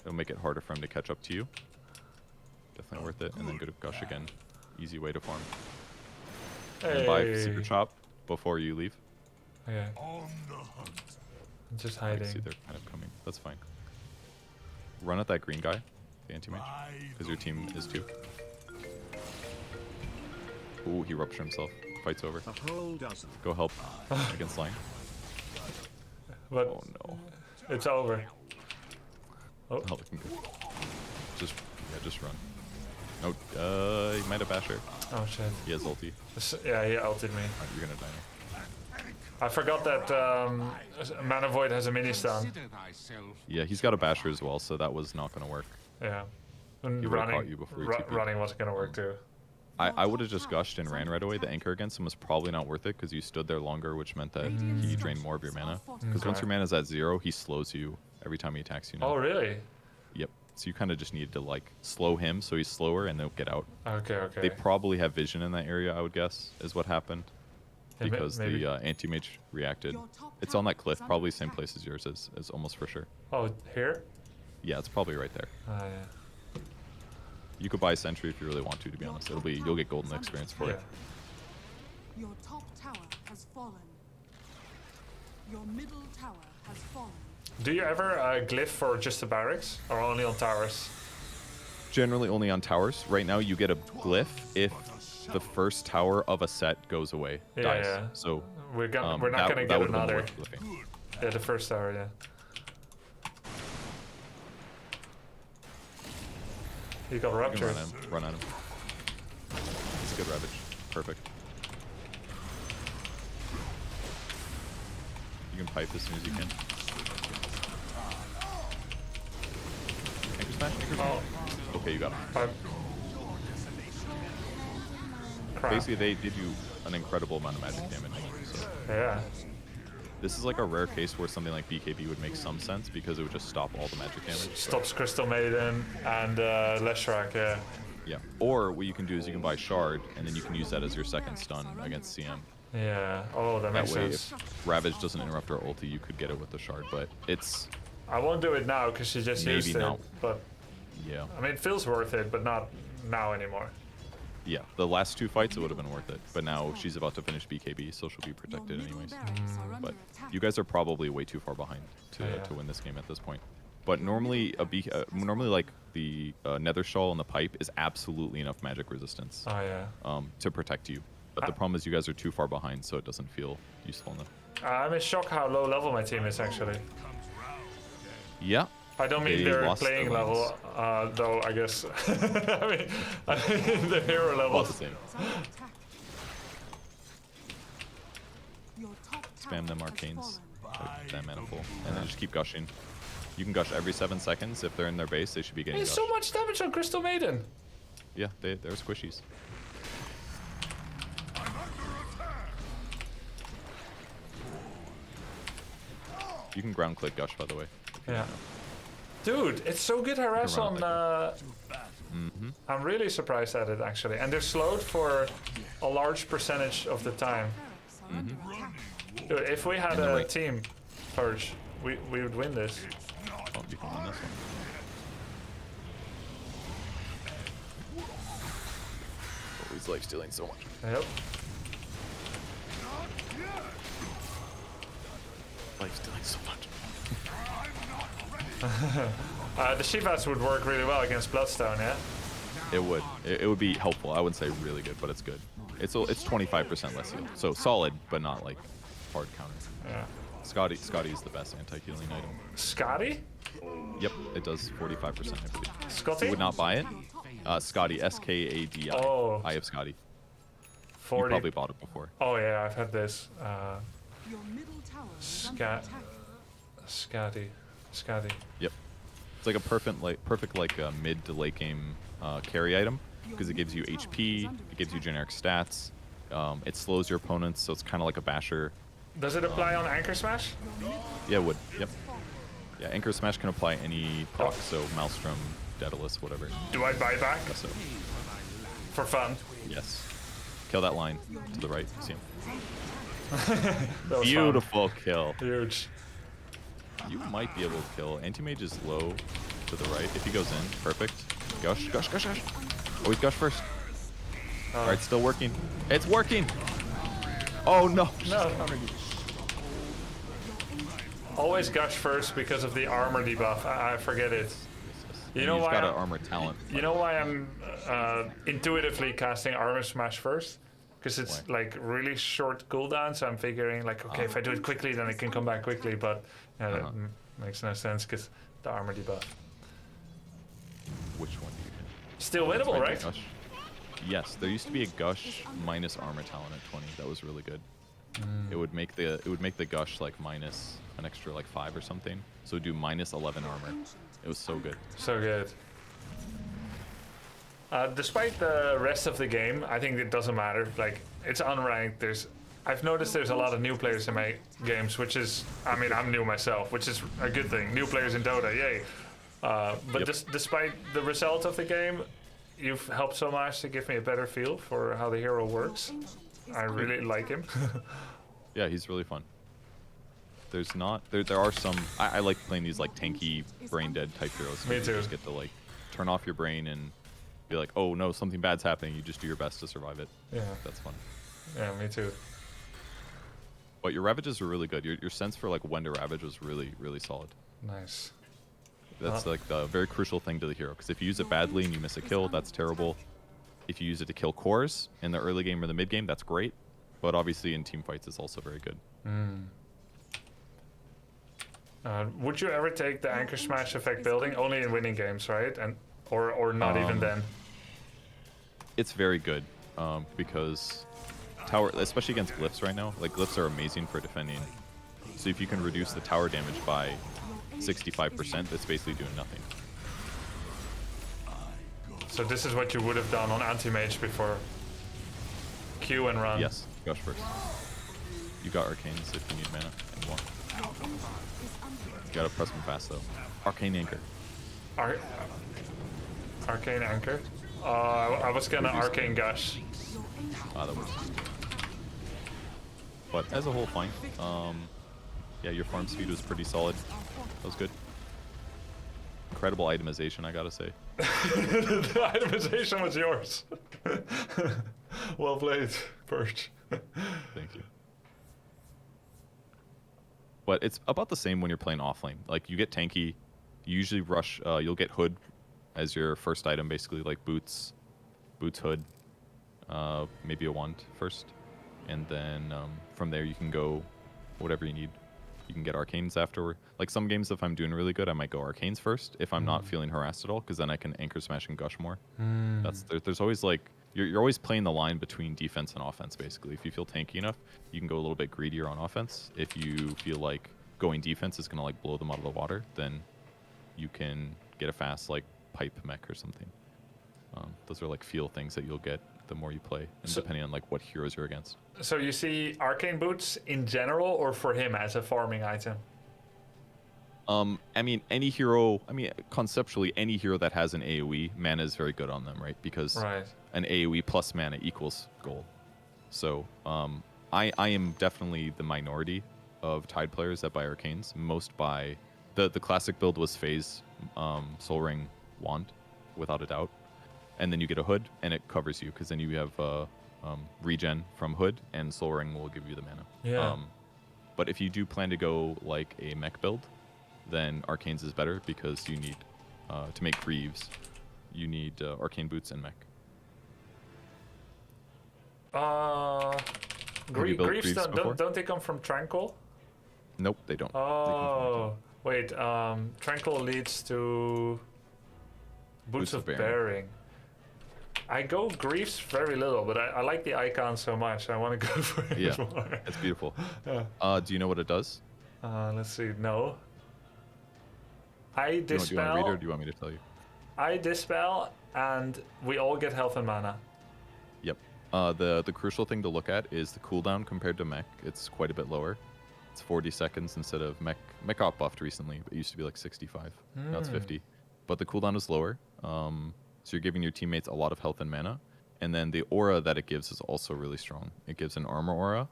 It'll make it harder for him to catch up to you. Definitely worth it. And then go to Gush again. Easy way to farm. And buy Hey. Secret Chop before you leave. Okay, On the hunt. I'm just I hiding. see they're kind of coming. That's fine. Run at that green guy, the anti-mage, because your team is too. Ooh, he ruptured himself. Fight's over. A whole dozen. Go help against Lang. But Oh no. it's over. Oh, Not looking good. Just run. No, he might have Basher. oh shit. He has ulti. Yeah, he ulted me. Alright, you're gonna die now. I forgot that Mana Void has a mini stun. Yeah, he's got a Basher as well, so that was not gonna work. Yeah. And He would've caught you before you TP'd. running wasn't gonna work too. I would have just gushed and ran right away. The anchor against him was probably not worth it because you stood there longer, which meant that he drained more of your mana. Because once your mana's at 0, he slows you every time he attacks you now. Oh really? Yep. So you kind of just need to like slow him so he's slower and they'll get out. Okay, okay. They probably have vision in that area, I would guess, is what happened. Yeah, Because maybe. the anti-mage reacted. Your top It's on that tower cliff, is under probably same attack. place as yours is almost for sure. Oh, here? Yeah, it's probably right there. Ah, yeah. You could buy a sentry if you really want to be honest. You'll get golden experience for it. Your top tower has fallen. Your middle tower has fallen. Do you ever glyph for just the barracks or only on towers? Generally only on towers. Right now you get a glyph if the first tower of a set goes away, Yeah, dies. yeah. So We're not that gonna get would've been another. worth flipping. Yeah, the first tower, yeah. He got You can ruptured. run at him. It's a good ravage. Perfect. You can pipe as soon as you can. Anchor smash? Anchor smash? Oh, Okay, you got him. Crap. Basically, they did you an incredible amount of magic damage. So Yeah. this is like a rare case where something like BKB would make some sense because it would just stop all the magic damage. Stops Crystal Maiden and Leshrac, yeah. Yeah. Or what you can do is you can buy Shard, and then you can use that as your second stun against CM. Yeah. Oh, that That makes way, sense. if Ravage doesn't interrupt her ulti, you could get it with the Shard. But it's, I won't do it now because she just Maybe used it. not. But yeah. I mean, it feels worth it, but not now anymore. Yeah, the last two fights, it would have been worth it. But now she's about to finish BKB, so she'll be protected anyways. But you guys are probably way too far behind to win this game at this point. But normally, normally like the Nether Shawl and the Pipe is absolutely enough magic resistance Oh, yeah. to protect you. But the problem is you guys are too far behind, so it doesn't feel useful enough. I'm in shock how low level my team is, actually. Yeah. I don't mean They their lost playing their lanes. level, though, I guess. I mean the hero level. About the same. Spam them arcanes. That manifold. And then just keep gushing. You can gush every 7 seconds. If they're in their base, they should be getting There's gushed. so much damage on Crystal Maiden. Yeah, they're squishies. You can ground click gush, by the way. Yeah. Dude, it's so good harass run on. it I'm really surprised at it, actually. And they're slowed for a large percentage of the time. Dude, if we had And the a right- team, Purge, we would win this. Oh, you can win this one. Oh, he's life stealing so much. Yep. Life stealing so much. The Shivas would work really well against Bloodstone, yeah? It would. It would be helpful. I wouldn't say really good, but it's good. It's 25% less heal. So solid, but not like hard counter. Yeah. Scotty is the best anti-healing item. Scotty? Yep, it does 45%, I believe. Scotty? Would not buy it. Scotty, Skadi. Oh. I have Scotty. You 40. probably bought it before. Oh, yeah, I've had this. Your middle tower is under Scat. attack. Scotty. Yep. It's like a perfect mid to late game carry item because it gives you HP, it gives you generic stats, it slows your opponents, so it's kind of like a basher. Does it apply on Anchor Smash? Yeah, it would. Yep. Yeah, Anchor Smash can apply any proc, so Maelstrom, Daedalus, whatever. Do I buy back So, for fun? yes. Kill that line to the right. See him. That was Beautiful kill. fun. Huge. You might be able to kill. Anti-Mage is low to the right. If he goes in, perfect. Gush, gush, gush, gush. Always gush first. Alright, still working. It's working! Oh no! No. Always gush first because of the armor debuff. I forget it. You know He's why? got an I'm- armor talent. You know why I'm intuitively casting Armor Smash first? Because it's Why? like really short cooldown, so I'm figuring like, okay, if I do it quickly, then it can come back quickly. But that makes no sense because the armor debuff. Which one do you hit? Still winnable, Right, right? Gush. Yes, there used to be a gush minus armor talent at 20. That was really good. It would make the gush like minus an extra like 5 or something. So it'd do minus 11 armor. It was so good. So good. Despite the rest of the game, I think it doesn't matter. Like, it's unranked. I've noticed there's a lot of new players in my games, which is, I mean, I'm new myself, which is a good thing. New players in Dota, yay. But Yep. Despite the result of the game, you've helped so much to give me a better feel for how the hero works. I really like him. Yeah, he's really fun. There's not there are some I like playing these like tanky brain dead type heroes. Me You too. just get to like turn off your brain and be like, oh no, something bad's happening. You just do your best to survive it. Yeah, That's fun. yeah, me too. But your ravages were really good. Your sense for like when to ravage was really, really solid. Nice. That's like the very crucial thing to the hero. Because if you use it badly and you miss a kill, that's terrible. If you use it to kill cores in the early game or the mid game, that's great. But obviously in team fights, it's also very good. Would you ever take the anchor smash effect building only in winning games, right? And or not even then? It's very good because tower, especially against glyphs right now, like glyphs are amazing for defending. So if you can reduce the tower damage by 65%, that's basically doing nothing. So this is what you would have done on anti-mage before Q and run. Yes, gush first. You got arcanes if you need mana and you want. You gotta press them fast though. Arcane anchor. Arcane anchor. I was gonna arcane gush. That works. But as a whole, fine. Yeah, your farm speed was pretty solid. That was good. Incredible itemization, I gotta say. The itemization was yours. Well played, Purge. Thank you. But it's about the same when you're playing offlane. Like, you get tanky, you usually rush, you'll get hood as your first item, basically, like boots, hood, maybe a wand first. And then from there you can go whatever you need. You can get arcanes afterward. Like some games, if I'm doing really good, I might go arcanes first if I'm not feeling harassed at all, because then I can anchor smash and gush more. There's always like, you're always playing the line between defense and offense, basically. If you feel tanky enough, you can go a little bit greedier on offense. If you feel like going defense is going to like blow them out of the water, then you can get a fast like pipe mech or something. Those are like feel things that you'll get the more you play, and depending on like what heroes you're against. So you see arcane boots in general, or for him as a farming item? I mean, any hero, conceptually, any hero that has an AoE, mana is very good on them, right? Because an AoE plus mana equals gold. So, I am definitely the minority of Tide players that buy arcanes. Most buy, the classic build was Phase, Soul Ring, Wand, without a doubt. And then you get a hood, and it covers you, because then you have regen from hood, and Soul Ring will give you the mana. Yeah. But if you do plan to go like a mech build, then arcanes is better, because you need to make Greaves, you need arcane boots and mech. Greaves don't they come from Tranquil? Nope, they don't. Oh, wait. Tranquil leads to Boots of Bearing. I go Greaves very little, but I like the icon so much. I want to go for it more. It's beautiful. Do you know what it does? Let's see. No. I Do you want to read it, or do you want me to tell you? I dispel, and we all get health and mana. Yep. The crucial thing to look at is the cooldown compared to mech. It's quite a bit lower. It's 40 seconds instead of mech. Mech got buffed recently. It used to be like 65. Now it's 50. But the cooldown is lower. So you're giving your teammates a lot of health and mana. And then the aura that it gives is also really strong. It gives an armor aura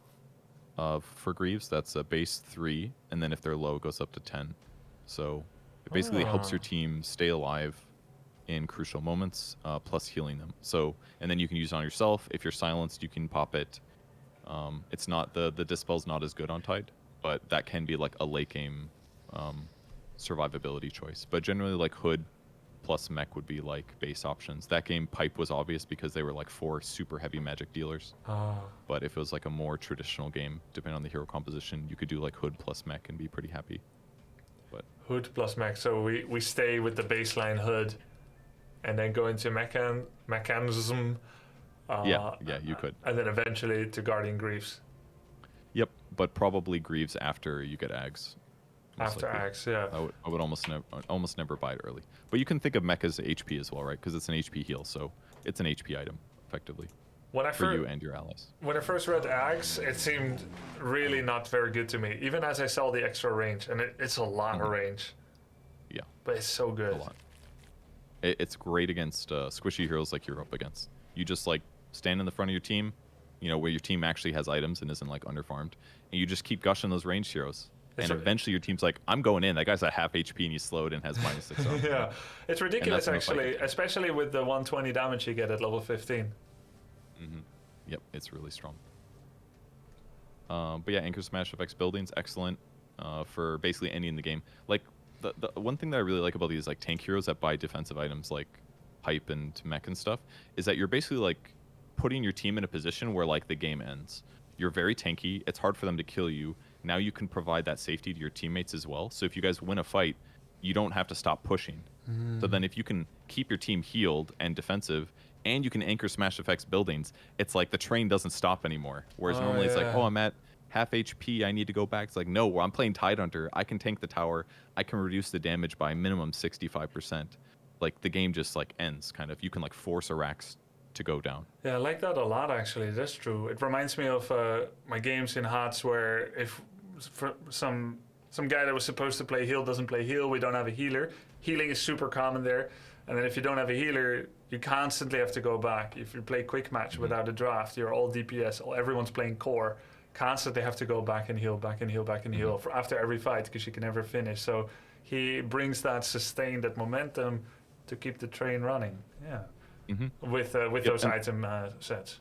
for Greaves. That's a base 3. And then if they're low, it goes up to 10. So it basically helps your team stay alive in crucial moments, plus healing them. So, and then you can use it on yourself. If you're silenced, you can pop it. It's not, the Dispel's not as good on Tide, but that can be like a late game survivability choice. But generally, like Hood plus Mech would be like base options. That game, Pipe was obvious because they were like 4 super heavy magic dealers. But if it was like a more traditional game, depending on the hero composition, you could do like Hood plus Mech and be pretty happy. But Hood plus Mech, so we stay with the baseline Hood and then go into mechanism. Yeah, you could. And then eventually to Guardian Greaves. Yep, but probably Greaves after you get Ags. After Ags, yeah. I would almost never buy it early. But you can think of Mech as HP as well, right? Because it's an HP heal, so it's an HP item, effectively, for you and your allies. When I first read Ags, it seemed really not very good to me, even as I saw the extra range, and it's a lot of range. Yeah. But it's so good. A lot. It's great against squishy heroes like you're up against. You just like stand in the front of your team, where your team actually has items and isn't like underfarmed, and you just keep gushing those ranged heroes. And eventually your team's like, I'm going in. That guy's at half HP and he's slowed and has -6 on. Yeah, it's ridiculous actually, especially with the 120 damage you get at level 15. Yep, it's really strong. But yeah, Anchor Smash FX building's excellent for basically any in the game. Like the one thing that I really like about these like tank heroes that buy defensive items like pipe and mech and stuff, is that you're basically like putting your team in a position where like the game ends. You're very tanky. It's hard for them to kill you. Now you can provide that safety to your teammates as well. So if you guys win a fight, you don't have to stop pushing. So then if you can keep your team healed and defensive, and you can anchor smash effects buildings, it's like the train doesn't stop anymore. Whereas normally it's like, oh, I'm at half HP, I need to go back. It's like, no, I'm playing Tidehunter. I can tank the tower. I can reduce the damage by minimum 65%. Like the game just like ends kind of. You can like force a Rax to go down. Yeah, I like that a lot actually. That's true. It reminds me of my games in HOTS where if for some guy that was supposed to play heal doesn't play heal, we don't have a healer. Healing is super common there. And then if you don't have a healer, you constantly have to go back. If you play quick match without a draft, you're all DPS, everyone's playing core. Constantly have to go back and heal, back and heal, back and heal for after every fight because you can never finish. So he brings that that momentum to keep the train running. Yeah, with those item sets.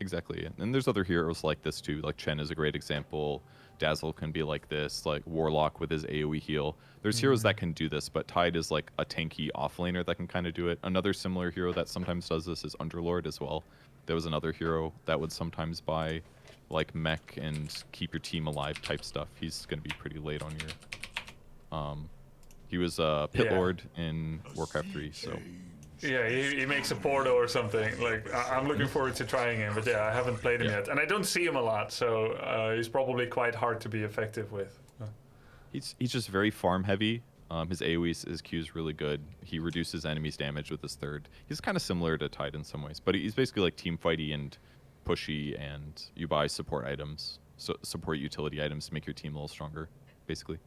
Exactly, and there's other heroes like this too. Like Chen is a great example. Dazzle can be like this. Like Warlock with his AoE heal. There's heroes that can do this, but Tide is like a tanky offlaner that can kind of do it. Another similar hero that sometimes does this is Underlord as well. There was another hero that would sometimes buy like mech and keep your team alive type stuff. He's gonna be pretty late on your. He was Pit Lord in Warcraft 3, so. Yeah, he makes a Porto or something. Like I'm looking forward to trying him, but yeah, I haven't played him yet, and I don't see him a lot, so he's probably quite hard to be effective with. He's just very farm heavy. His AoE, his Q is really good. He reduces enemies' damage with his third. He's kind of similar to Tide in some ways, but he's basically like team fighty and pushy, and you buy support items, so support utility items to make your team a little stronger, basically.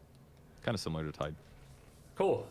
Kind of similar to Tide. Cool.